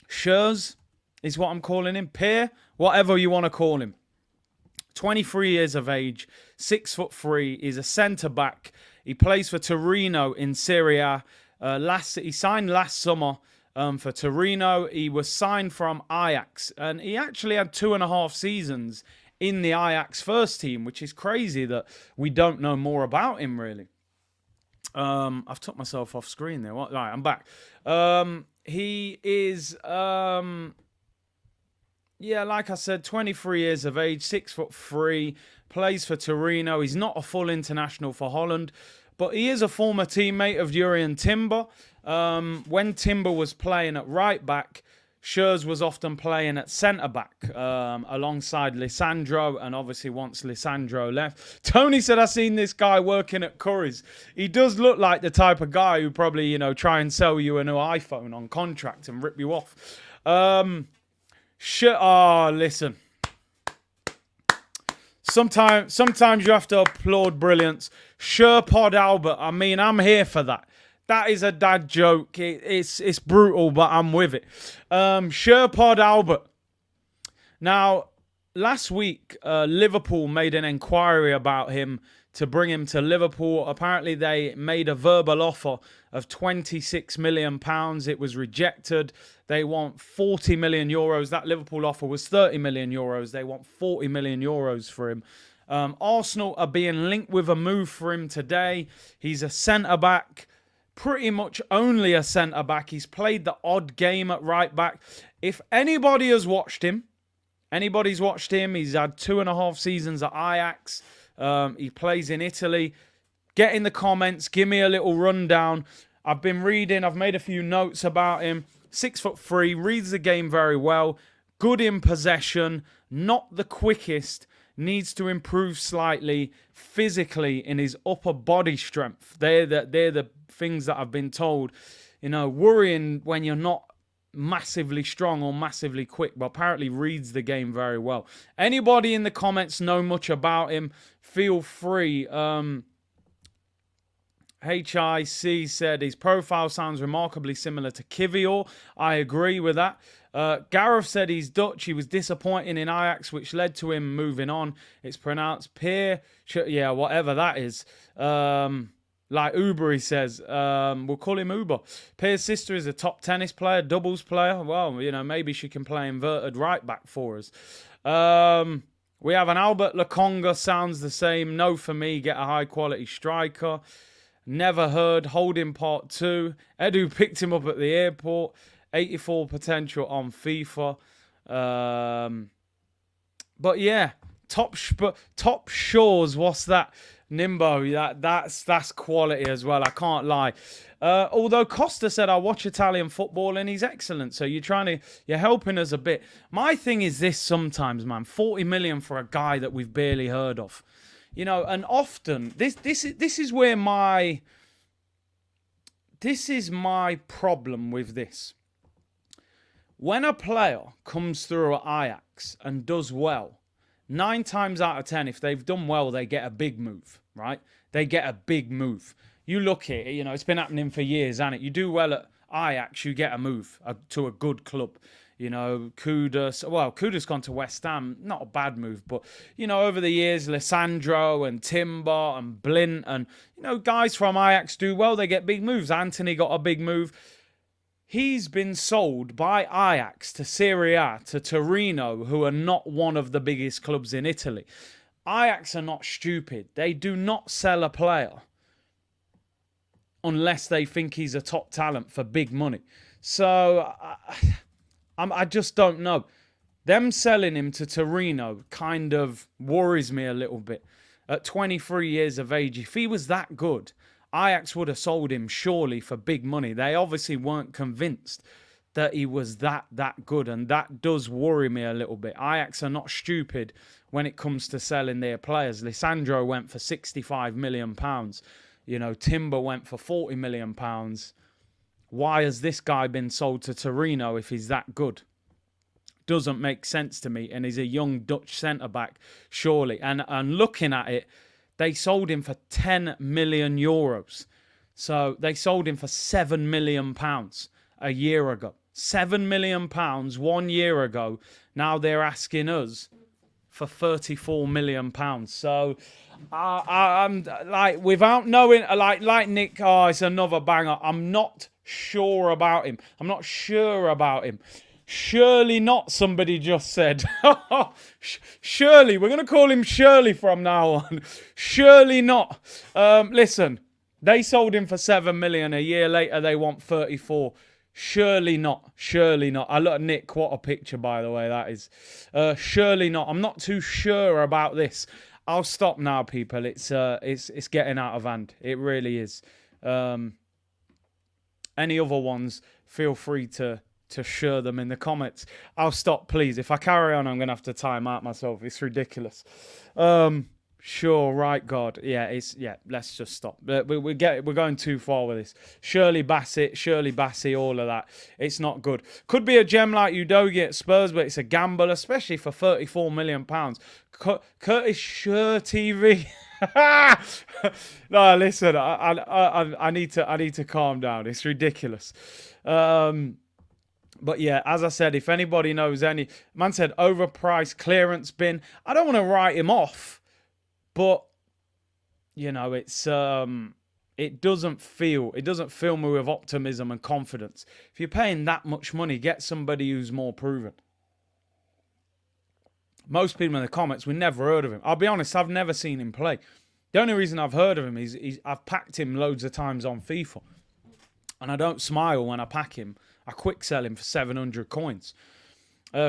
Schuurs is what I'm calling him. Perr, whatever you want to call him. 23 years of age, 6'3". He's a centre back. He plays for Torino in Serie A. He signed last summer for Torino. He was signed from Ajax, and he actually had 2.5 seasons in the Ajax first team, which is crazy that we don't know more about him, really. I've took myself off screen there. Right, I'm back. He is, like I said, 23 years of age, 6'3", plays for Torino. He's not a full international for Holland, but he is a former teammate of Jurrien Timber. When Timber was playing at right back, Schuurs was often playing at centre-back alongside Lisandro, and obviously once Lisandro left. Toney said, I've seen this guy working at Curry's. He does look like the type of guy who probably, try and sell you a new iPhone on contract and rip you off. Listen. Sometimes you have to applaud brilliance. Sherpod Albert, I'm here for that. That is a dad joke. It's brutal, but I'm with it. Sherpod Albert. Now, last week, Liverpool made an inquiry about him to bring him to Liverpool. Apparently, they made a verbal offer of £26 million. It was rejected. They want 40 million euros. That Liverpool offer was 30 million euros. They want 40 million euros for him. Arsenal are being linked with a move for him today. He's a centre-back. Pretty much only a centre-back. He's played the odd game at right-back. If anybody has watched him, he's had 2.5 seasons at Ajax. He plays in Italy. Get in the comments. Give me a little rundown. I've been reading. I've made a few notes about him. 6'3", reads the game very well. Good in possession. Not the quickest. Needs to improve slightly physically in his upper body strength. They're the things that I've been told. Worrying when you're not massively strong or massively quick, but apparently reads the game very well. Anybody in the comments know much about him, feel free. HIC said his profile sounds remarkably similar to Kivior. I agree with that. Gareth said he's Dutch. He was disappointing in Ajax, which led to him moving on. It's pronounced Perr. Yeah, whatever that is. Like Uber, he says. We'll call him Uber. Per's sister is a top tennis player, doubles player. Well, you know, maybe she can play inverted right back for us. We have an Albert Lakonga, sounds the same. No for me, get a high quality striker. Never heard, Holding Part 2. Edu picked him up at the airport. 84 potential on FIFA. But yeah, top Schuurs, what's that? Nimbo, that's quality as well, I can't lie. Although Costa said, I watch Italian football and he's excellent. So you're helping us a bit. My thing is this sometimes, man. 40 million for a guy that we've barely heard of. You know, and often this is where my problem with this. When a player comes through at Ajax and does well, 9 times out of 10, if they've done well, they get a big move, right? They get a big move. You look at it, you know, it's been happening for years, hasn't it? You do well at Ajax, you get a move to a good club. You know, Kuda's gone to West Ham. Not a bad move, but, you know, over the years, Lissandro and Timber and Blint and, you know, guys from Ajax do well. They get big moves. Anthony got a big move. He's been sold by Ajax to Serie A, to Torino, who are not one of the biggest clubs in Italy. Ajax are not stupid. They do not sell a player unless they think he's a top talent for big money. So I just don't know. Them selling him to Torino kind of worries me a little bit. At 23 years of age, if he was that good, Ajax would have sold him surely for big money. They obviously weren't convinced that he was that good, and that does worry me a little bit. Ajax are not stupid when it comes to selling their players. Lissandro went for £65 million. You know, Timber went for £40 million. Why has this guy been sold to Torino if he's that good? Doesn't make sense to me. And he's a young Dutch centre-back, surely. And looking at it, they sold him for 10 million euros. So they sold him for £7 million a year ago. £7 million 1 year ago. Now they're asking us for £34 million. So I'm like, without knowing, like Nick, oh, it's another banger. I'm not sure about him. I'm not sure about him. Surely not, somebody just said. Surely, we're going to call him Shirley from now on. Surely not. Listen, they sold him for 7 million. A year later, they want 34. Surely not. Surely not. I look at Nick, what a picture, by the way, that is. Surely not. I'm not too sure about this. I'll stop now, people. It's getting out of hand. It really is. Any other ones, feel free to share them in the comments. I'll stop, please. If I carry on, I'm going to have to time out myself. It's ridiculous. Sure, right, God. Yeah, let's just stop. We're going too far with this. Shirley Bassey, all of that. It's not good. Could be a gem like Udogie at Spurs, but it's a gamble, especially for £34 million. Curtis Schuurs TV. No, listen, I need to calm down. It's ridiculous. But yeah, as I said, if anybody knows any, man said overpriced clearance bin. I don't want to write him off, but you know, it doesn't fill me with optimism and confidence. If you're paying that much money, get somebody who's more proven. Most people in the comments, we never heard of him. I'll be honest, I've never seen him play. The only reason I've heard of him is I've packed him loads of times on FIFA. And I don't smile when I pack him. I quick sell him for 700 coins.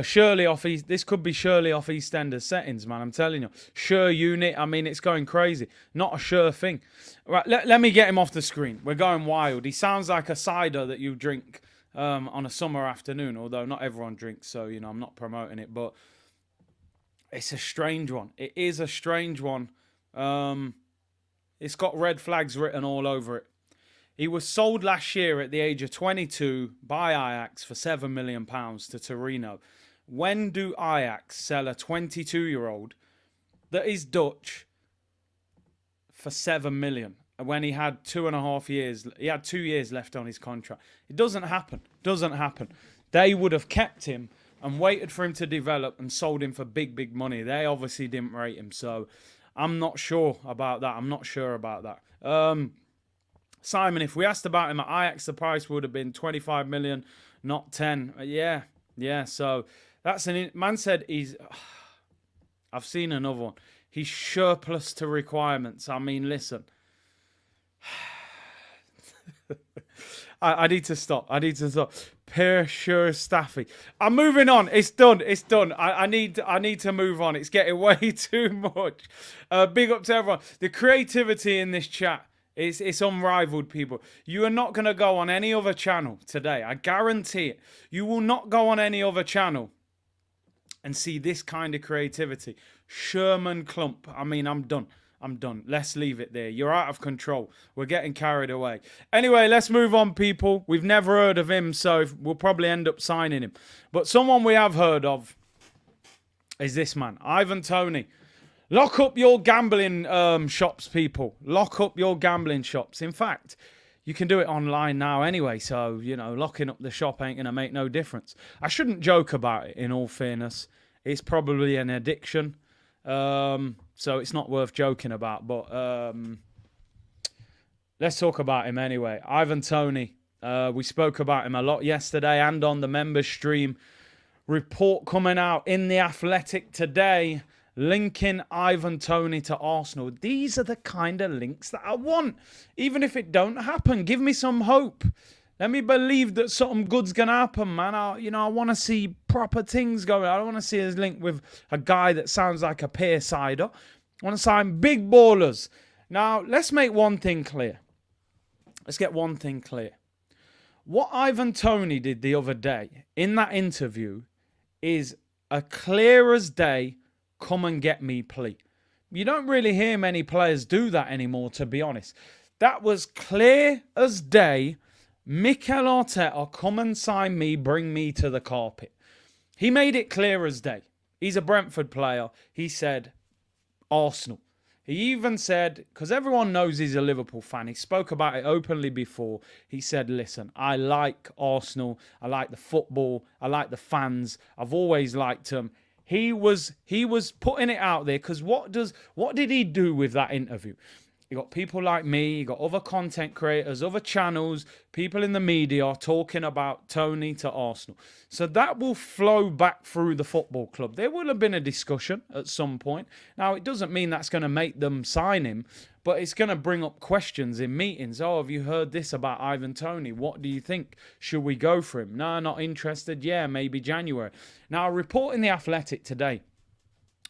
Surely off this could be Shirley off EastEnders settings, man. I'm telling you. Sure unit. I mean, it's going crazy. Not a sure thing. Right, let me get him off the screen. We're going wild. He sounds like a cider that you drink on a summer afternoon, although not everyone drinks, so, you know, I'm not promoting it. But it's a strange one. It is a strange one. It's got red flags written all over it. He was sold last year at the age of 22 by Ajax for £7 million to Torino. When do Ajax sell a 22-year-old that is Dutch for £7 million? When he had 2.5 years, he had 2 years left on his contract. It doesn't happen. Doesn't happen. They would have kept him and waited for him to develop and sold him for big, big money. They obviously didn't rate him, so I'm not sure about that. I'm not sure about that. Simon, if we asked about him at Ajax, the price would have been 25 million, not 10. Yeah. So that's man said he's. I've seen another one. He's surplus to requirements. I mean, listen. I need to stop. Perr Schuurs Staffy. I'm moving on. It's done. I need to move on. It's getting way too much. Big up to everyone. The creativity in this chat. It's unrivaled, people. You are not going to go on any other channel today. I guarantee it. You will not go on any other channel and see this kind of creativity. Sherman Clump. I mean, I'm done. Let's leave it there. You're out of control. We're getting carried away. Anyway, let's move on, people. We've never heard of him, so we'll probably end up signing him. But someone we have heard of is this man, Ivan Toney. Lock up your gambling shops, people. Lock up your gambling shops. In fact, you can do it online now anyway, so, locking up the shop ain't going to make no difference. I shouldn't joke about it, in all fairness. It's probably an addiction, so it's not worth joking about. But let's talk about him anyway. Ivan Toney. We spoke about him a lot yesterday and on the members stream. Report coming out in The Athletic today, linking Ivan Toney to Arsenal. These are the kind of links that I want. Even if it don't happen, give me some hope. Let me believe that something good's going to happen, man. I want to see proper things going. I don't want to see us linked with a guy that sounds like a pear cider. I want to sign big ballers. Now, let's make one thing clear. Let's get one thing clear. What Ivan Toney did the other day in that interview is a clear as day, come and get me plea. You don't really hear many players do that anymore, to be honest. That was clear as day. Mikel Arteta, come and sign me, bring me to the carpet. He made it clear as day. He's a Brentford player. He said Arsenal. He even said, because everyone knows he's a Liverpool fan, he spoke about it openly before. He said, listen, I like Arsenal. I like the football. I like the fans. I've always liked them. He was putting it out there because what did he do with that interview? You got people like me, you got other content creators, other channels, people in the media talking about Toney to Arsenal. So that will flow back through the football club. There will have been a discussion at some point. Now, it doesn't mean that's going to make them sign him, but it's going to bring up questions in meetings. Oh, have you heard this about Ivan Toney? What do you think? Should we go for him? No, not interested. Yeah, maybe January. Now, a report in The Athletic today.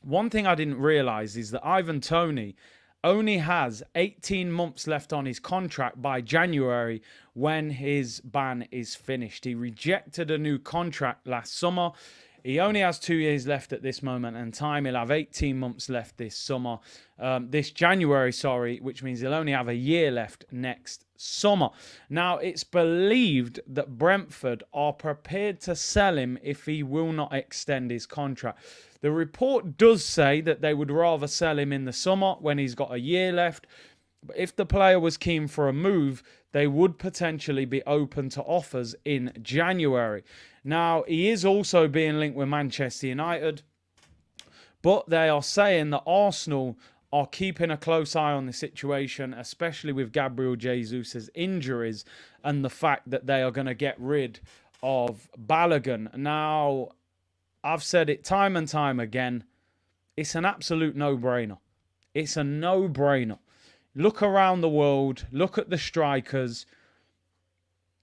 One thing I didn't realise is that Ivan Toney only has 18 months left on his contract by January when his ban is finished. He rejected a new contract last summer. He only has 2 years left at this moment in time. He'll have 18 months left this summer, this January, which means he'll only have a year left next summer. Now, it's believed that Brentford are prepared to sell him if he will not extend his contract. The report does say that they would rather sell him in the summer when he's got a year left. But if the player was keen for a move, they would potentially be open to offers in January. Now, he is also being linked with Manchester United, but they are saying that Arsenal are keeping a close eye on the situation, especially with Gabriel Jesus' injuries and the fact that they are going to get rid of Balogun. Now, I've said it time and time again, it's an absolute no-brainer. It's a no-brainer. Look around the world, look at the strikers.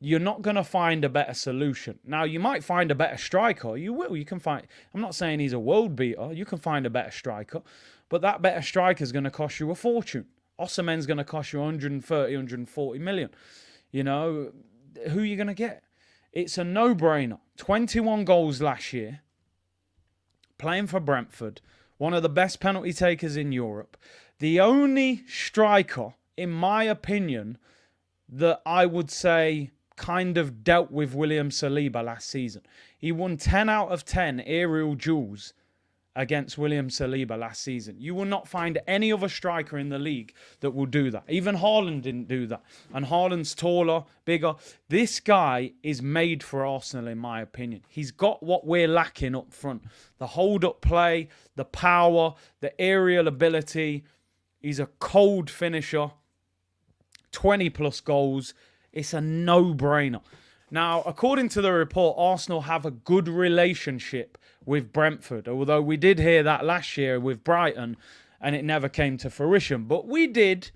You're not going to find a better solution. Now, you might find a better striker. You will. You can find. I'm not saying he's a world beater. You can find a better striker. But that better striker is going to cost you a fortune. Osimhen's going to cost you 130, 140 million. You know, who are you going to get? It's a no-brainer. 21 goals last year. Playing for Brentford. One of the best penalty takers in Europe. The only striker, in my opinion, that I would say kind of dealt with William Saliba last season. He won 10 out of 10 aerial duels against William Saliba last season. You will not find any other striker in the league that will do that. Even Haaland didn't do that. And Haaland's taller, bigger. This guy is made for Arsenal, in my opinion. He's got what we're lacking up front. The hold-up play, the power, the aerial ability. He's a cold finisher. 20 plus goals. It's a no-brainer. Now, according to the report, Arsenal have a good relationship with Brentford, although we did hear that last year with Brighton and it never came to fruition. But we did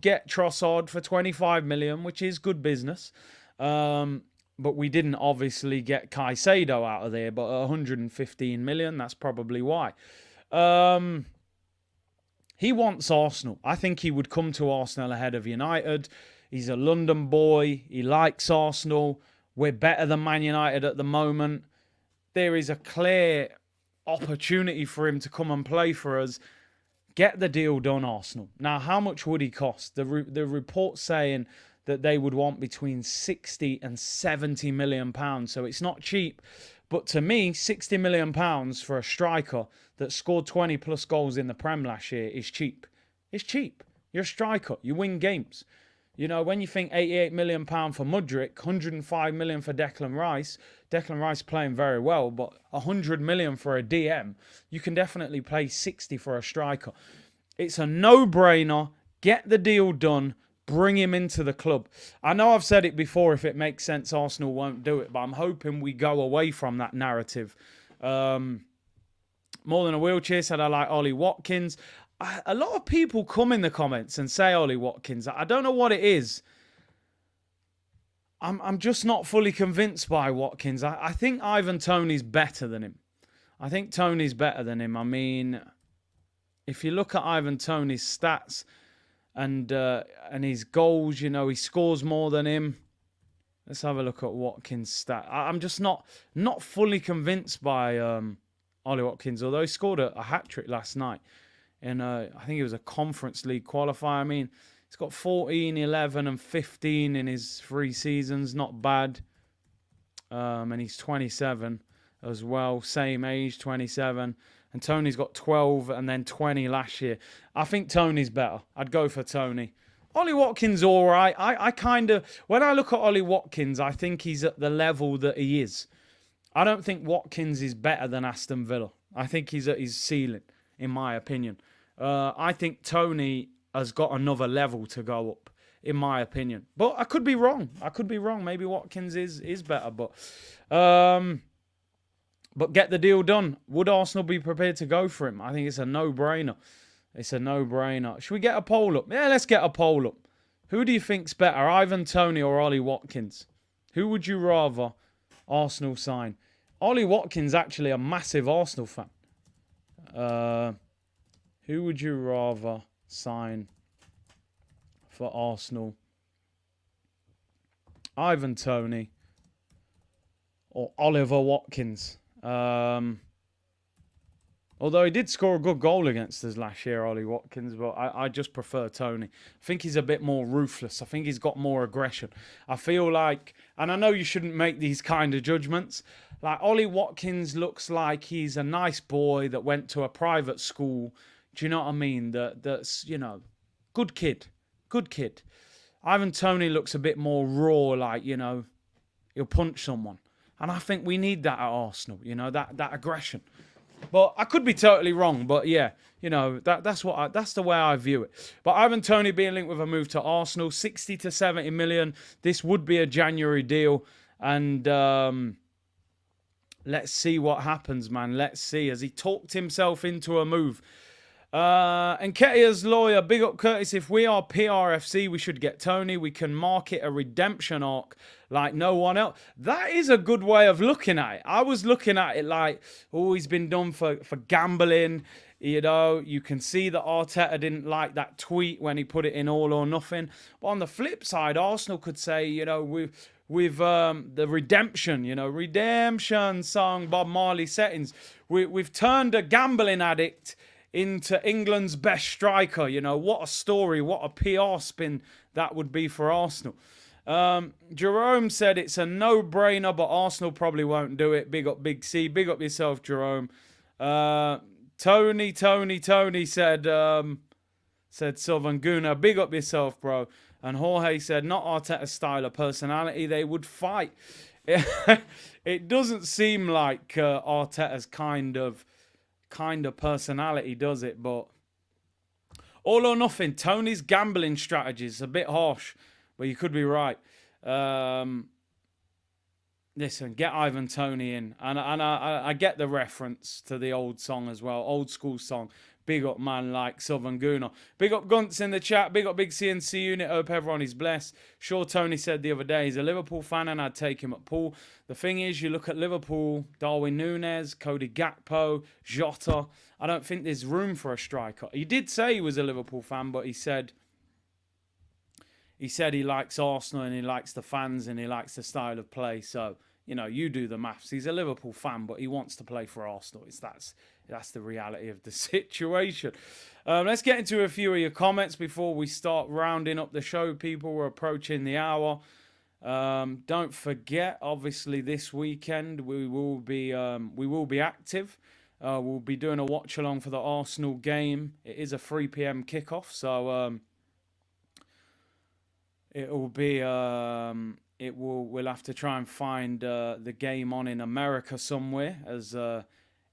get Trossard for 25 million, which is good business. But we didn't obviously get Caicedo out of there, but 115 million, that's probably why. He wants Arsenal. I think he would come to Arsenal ahead of United. He's a London boy. He likes Arsenal. We're better than Man United at the moment. There is a clear opportunity for him to come and play for us. Get the deal done, Arsenal. Now, how much would he cost? The report's saying that they would want between 60 and 70 million pounds. So it's not cheap. But to me, 60 million pounds for a striker that scored 20 plus goals in the Prem last year is cheap. It's cheap. You're a striker. You win games. You know, when you think 88 million pound for Mudryk, 105 million for Declan Rice playing very well, but 100 million for a DM, you can definitely pay 60 for a striker. It's a no-brainer. Get the deal done. Bring him into the club. I know I've said it before, if it makes sense, Arsenal won't do it, but I'm hoping we go away from that narrative. More Than a Wheelchair said I like Ollie Watkins. A lot of people come in the comments and say Ollie Watkins. I don't know what it is. I'm just not fully convinced by Watkins. I think Ivan Toney's better than him. I think Toney's better than him. I mean, if you look at Ivan Toney's stats and his goals, you know, he scores more than him. Let's have a look at Watkins' stat. I'm just not fully convinced by Ollie Watkins, although he scored a hat-trick last night. In I think it was a Conference League qualifier. I mean, he's got 14, 11 and 15 in his 3 seasons. Not bad. And he's 27 as well. Same age, 27. And Toney's got 12 and then 20 last year. I think Toney's better. I'd go for Toney. Ollie Watkins, all right. I kind of, when I look at Ollie Watkins, I think he's at the level that he is. I don't think Watkins is better than Aston Villa. I think he's at his ceiling, in my opinion. I think Toney has got another level to go up, in my opinion. But I could be wrong. Maybe Watkins is better. But get the deal done. Would Arsenal be prepared to go for him? I think it's a no-brainer. Should we get a poll up? Yeah, let's get a poll up. Who do you think's better, Ivan Toney or Ollie Watkins? Who would you rather Arsenal sign? Ollie Watkins actually a massive Arsenal fan. Who would you rather sign for Arsenal? Ivan Toney or Oliver Watkins? Although he did score a good goal against us last year, Ollie Watkins, but I just prefer Toney. I think he's a bit more ruthless. I think he's got more aggression. I feel like, and I know you shouldn't make these kind of judgments, like Ollie Watkins looks like he's a nice boy that went to a private school. Do you know what I mean? That's, you know, good kid. Ivan Toney looks a bit more raw, like, you know, he'll punch someone. And I think we need that at Arsenal, you know, that aggression. But I could be totally wrong. But yeah, you know, that's the way I view it. But Ivan Toney being linked with a move to Arsenal, 60 to 70 million. This would be a January deal. And let's see what happens, man. Let's see. Has he talked himself into a move? And Nketiah's lawyer, big up Curtis. If we are PRFC, we should get Toney. We can market a redemption arc like no one else. That is a good way of looking at it. I was looking at it like, oh, he's been done for gambling. You know, you can see that Arteta didn't like that tweet when he put it in All or Nothing. But on the flip side, Arsenal could say, you know, with the redemption, you know, redemption song, Bob Marley settings. We've turned a gambling addict into England's best striker. You know, what a story, what a PR spin that would be for Arsenal. Jerome said it's a no-brainer, but Arsenal probably won't do it. Big up Big C. Big up yourself, Jerome. Tony said Southern Guna. Big up yourself, bro. And Jorge said, not Arteta's style of personality. They would fight. It doesn't seem like Arteta's kind of personality, does it? But All or nothing. Toney's gambling strategy is a bit harsh, but you could be right. Listen, get Ivan Toney in. And I get the reference to the old song as well. Old school song. Big up man like Southern Gooner. Big up Gunts in the chat. Big up Big CNC unit. Hope everyone is blessed. Sure, Toney said the other day he's a Liverpool fan and I'd take him at pool. The thing is, you look at Liverpool, Darwin Núñez, Cody Gakpo, Jota. I don't think there's room for a striker. He did say he was a Liverpool fan, but he said he likes Arsenal and he likes the fans and he likes the style of play. So, you know, you do the maths. He's a Liverpool fan, but he wants to play for Arsenal. That's the reality of the situation. Let's get into a few of your comments before we start rounding up the show. People, we're approaching the hour. Don't forget, obviously, this weekend we will be active. We'll be doing a watch along for the Arsenal game. It is a 3 p.m. kickoff, so we'll have to try and find the game on in America somewhere, as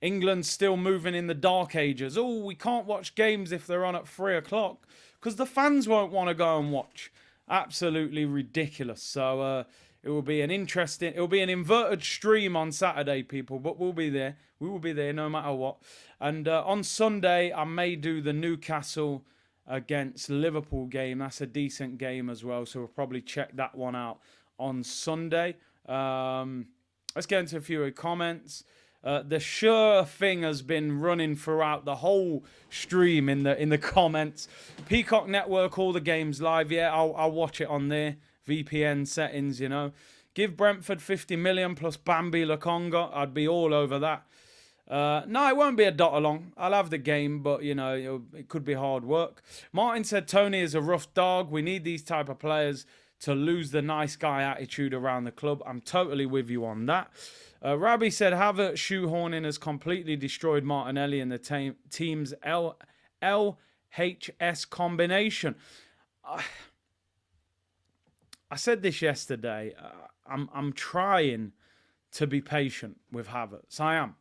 England's still moving in the dark ages. Oh, we can't watch games if they're on at 3 o'clock because the fans won't want to go and watch. Absolutely ridiculous. So it will be an inverted stream on Saturday, people, but we'll be there. We will be there no matter what. And on Sunday, I may do the Newcastle against Liverpool game. That's a decent game as well, so we'll probably check that one out on Sunday. Let's get into a few comments. The sure thing has been running throughout the whole stream in the comments. Peacock Network, all the games live. Yeah, I'll watch it on there. VPN settings, you know. Give Brentford 50 million plus Bambi Lokonga. I'd be all over that. No, it won't be a dot along. I'll have the game, but, you know, it could be hard work. Martin said Toney is a rough dog. We need these type of players to lose the nice guy attitude around the club. I'm totally with you on that. Rabbi said Havertz shoehorning has completely destroyed Martinelli and the team's LHS combination. I said this yesterday. I'm trying to be patient with Havertz. I am.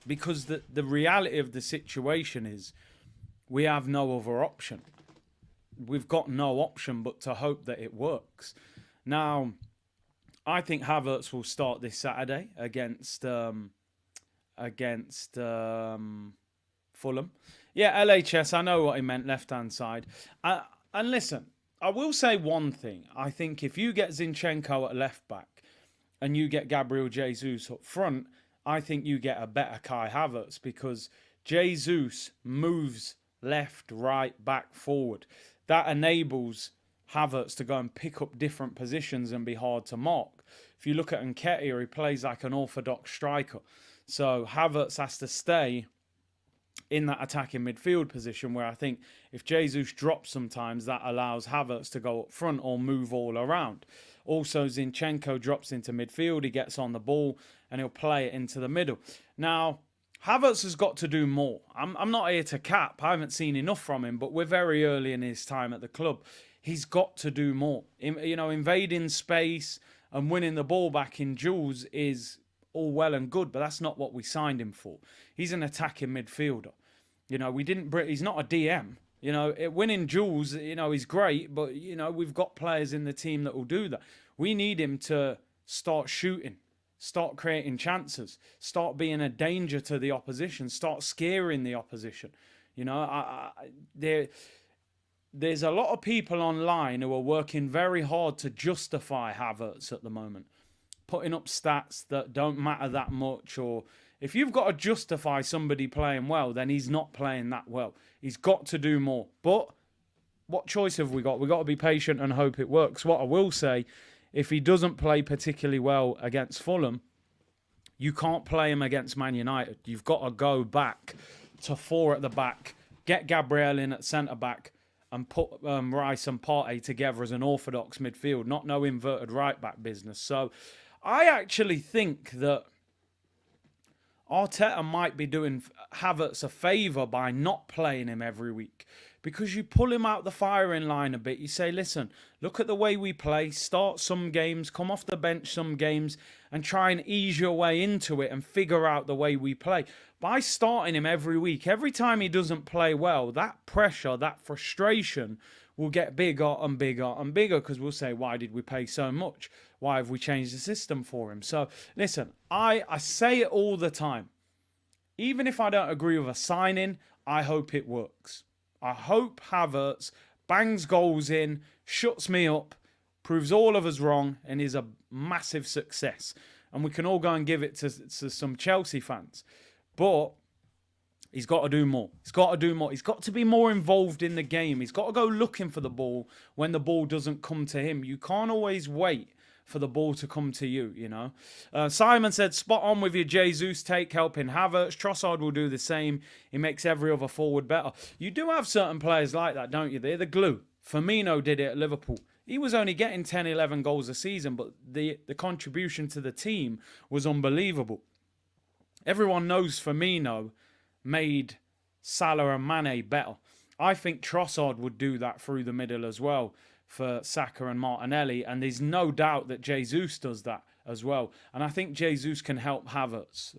Because the reality of the situation is we have no other option. We've got no option but to hope that it works. Now, I think Havertz will start this Saturday against Fulham. Yeah, LHS, I know what he meant, left-hand side. And listen, I will say one thing. I think if you get Zinchenko at left-back and you get Gabriel Jesus up front, I think you get a better Kai Havertz because Jesus moves left, right, back, forward. That enables Havertz to go and pick up different positions and be hard to mark. If you look at Nketiah, he plays like an orthodox striker. So Havertz has to stay in that attacking midfield position where I think if Jesus drops sometimes, that allows Havertz to go up front or move all around. Also, Zinchenko drops into midfield. He gets on the ball and he'll play it into the middle. Now, Havertz has got to do more. I'm not here to cap. I haven't seen enough from him, but we're very early in his time at the club. He's got to do more. You know, invading space and winning the ball back in duels is all well and good, but that's not what we signed him for. He's an attacking midfielder. You know, he's not a DM. You know, winning duels, you know, he's great, but, you know, we've got players in the team that will do that. We need him to start shooting, start creating chances, start being a danger to the opposition, start scaring the opposition. You know, there's a lot of people online who are working very hard to justify Havertz at the moment, putting up stats that don't matter that much, or if you've got to justify somebody playing well, then he's not playing that well. He's got to do more. But what choice have we got? We've got to be patient and hope it works. What I will say, if he doesn't play particularly well against Fulham, you can't play him against Man United. You've got to go back to 4 at the back, get Gabriel in at centre-back, and put Rice and Partey together as an orthodox midfield, not no inverted right-back business. So I actually think that Arteta might be doing Havertz a favour by not playing him every week. because you pull him out the firing line a bit. You say, listen, look at the way we play, start some games, come off the bench some games, and try and ease your way into it and figure out the way we play. By starting him every week, every time he doesn't play well, that pressure, that frustration will get bigger and bigger and bigger, because we'll say, why did we pay so much? Why have we changed the system for him? So listen, I say it all the time. Even if I don't agree with a signing, I hope it works. I hope Havertz bangs goals in, shuts me up, proves all of us wrong, and is a massive success. And we can all go and give it to some Chelsea fans. But he's got to do more. He's got to do more. He's got to be more involved in the game. He's got to go looking for the ball when the ball doesn't come to him. You can't always wait for the ball to come to you, you know. Simon said, spot on with your Jesus take, helping Havertz. Trossard will do the same. He makes every other forward better. You do have certain players like that, don't you? They're the glue. Firmino did it at Liverpool. He was only getting 10, 11 goals a season, but the contribution to the team was unbelievable. Everyone knows Firmino made Salah and Mane better. I think Trossard would do that through the middle as well for Saka and Martinelli, and there's no doubt that Jesus does that as well. And I think Jesus can help Havertz,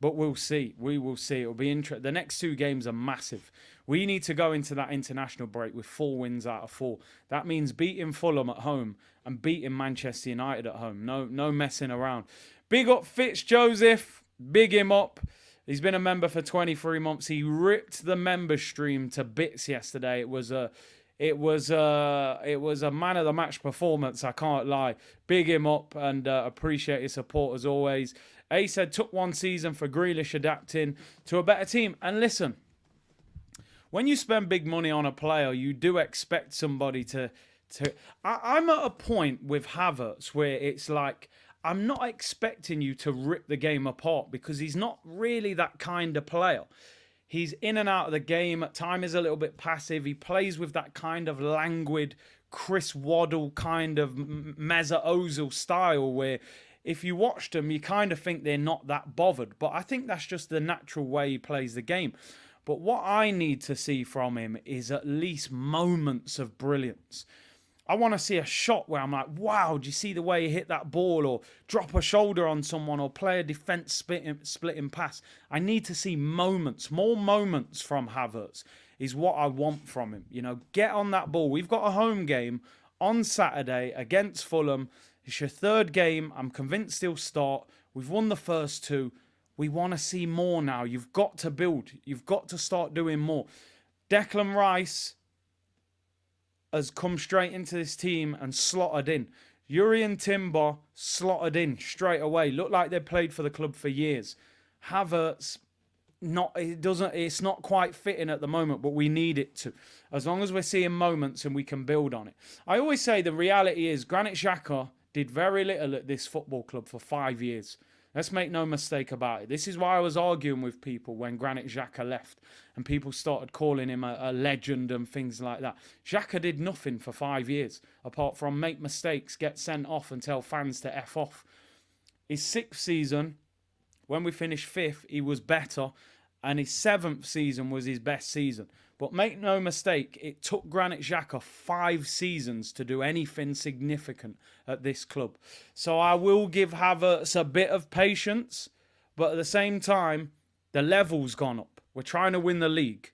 but we'll see. We will see. It'll be interesting. The next 2 games are massive. We need to go into that international break with 4 wins out of 4. That means beating Fulham at home and beating Manchester United at home. No messing around. Big up Fitz Joseph. Big him up. He's been a member for 23 months. He ripped the member stream to bits yesterday. It was a man of the match performance, I can't lie. Big him up, and appreciate his support as always. A said, took 1 season for Grealish adapting to a better team. And listen, when you spend big money on a player, you do expect somebody to I'm at a point with Havertz where it's like, I'm not expecting you to rip the game apart, because he's not really that kind of player. He's in and out of the game. At times is a little bit passive. He plays with that kind of languid Chris Waddle kind of Mesut Ozil style, where if you watched him, you kind of think they're not that bothered. But I think that's just the natural way he plays the game. But what I need to see from him is at least moments of brilliance. I want to see a shot where I'm like, wow, do you see the way he hit that ball? Or drop a shoulder on someone, or play a defence splitting pass. I need to see moments, more moments from Havertz is what I want from him. You know, get on that ball. We've got a home game on Saturday against Fulham. It's your 3rd game. I'm convinced he'll start. We've won the first 2. We want to see more now. You've got to build. You've got to start doing more. Declan Rice has come straight into this team and slotted in. Yuri and Timber slotted in straight away. Look like they played for the club for years. Havertz, it's not quite fitting at the moment, but we need it to. As long as we're seeing moments and we can build on it. I always say the reality is Granit Xhaka did very little at this football club for 5 years. Let's make no mistake about it. This is why I was arguing with people when Granit Xhaka left and people started calling him a legend and things like that. Xhaka did nothing for 5 years apart from make mistakes, get sent off and tell fans to F off. His 6th season, when we finished 5th, he was better, and his 7th season was his best season. But make no mistake, it took Granit Xhaka 5 seasons to do anything significant at this club. So I will give Havertz a bit of patience, but at the same time, the level's gone up. We're trying to win the league.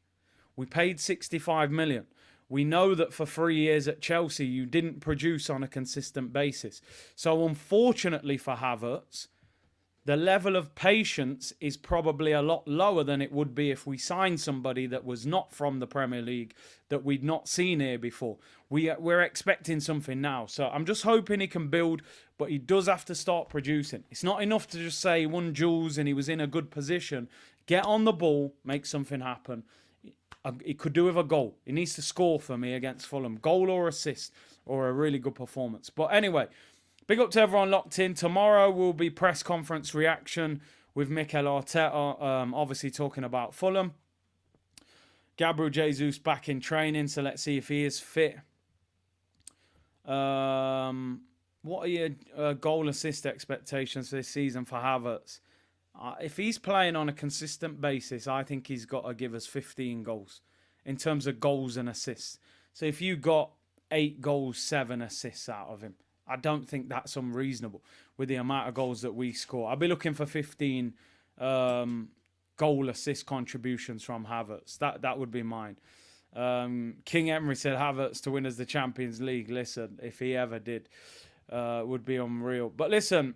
We paid 65 million. We know that for 3 years at Chelsea, you didn't produce on a consistent basis. So unfortunately for Havertz, the level of patience is probably a lot lower than it would be if we signed somebody that was not from the Premier League, that we'd not seen here before. We're expecting something now. So I'm just hoping he can build, but he does have to start producing. It's not enough to just say he won duels and he was in a good position. Get on the ball, make something happen. He could do with a goal. He needs to score for me against Fulham. Goal or assist or a really good performance. But anyway, big up to everyone locked in. Tomorrow will be press conference reaction with Mikel Arteta, obviously talking about Fulham. Gabriel Jesus back in training, so let's see if he is fit. What are your goal assist expectations for this season for Havertz? If he's playing on a consistent basis, I think he's got to give us 15 goals. in terms of goals and assists. So if you got 8 goals, 7 assists out of him, I don't think that's unreasonable with the amount of goals that we score. I'll be looking for 15 goal assist contributions from Havertz. That would be mine. King Emery said Havertz to win as the Champions League. Listen, if he ever did, would be unreal. But listen,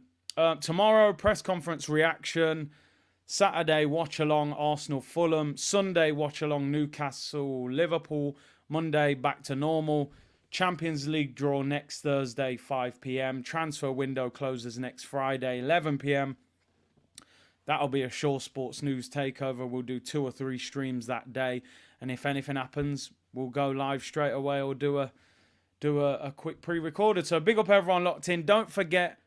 tomorrow, press conference reaction. Saturday, watch along Arsenal Fulham. Sunday, watch along Newcastle Liverpool. Monday, back to normal. Champions League draw next Thursday, 5 p.m. Transfer window closes next Friday, 11 p.m. That'll be a Shaw Sports News takeover. We'll do 2 or 3 streams that day. And if anything happens, we'll go live straight away or do a quick pre-recorded. So big up everyone locked in. Don't forget,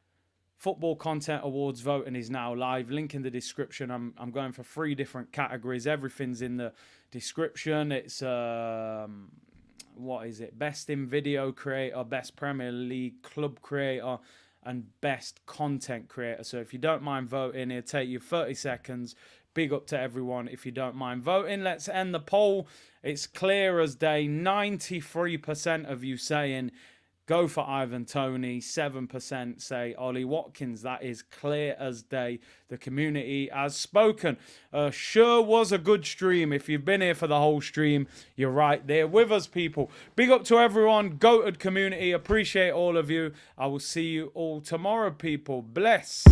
Football Content Awards voting is now live. Link in the description. I'm going for 3 different categories. Everything's in the description. It's what is it? Best in Video Creator, Best Premier League Club Creator, and Best Content Creator. So if you don't mind voting, it'll take you 30 seconds. Big up to everyone if you don't mind voting. Let's end the poll. It's clear as day. 93% of you saying go for Ivan Toney. 7% say Ollie Watkins. That is clear as day. The community has spoken. Sure was a good stream. If you've been here for the whole stream, you're right there with us, people. Big up to everyone. Goated community. Appreciate all of you. I will see you all tomorrow, people. Bless.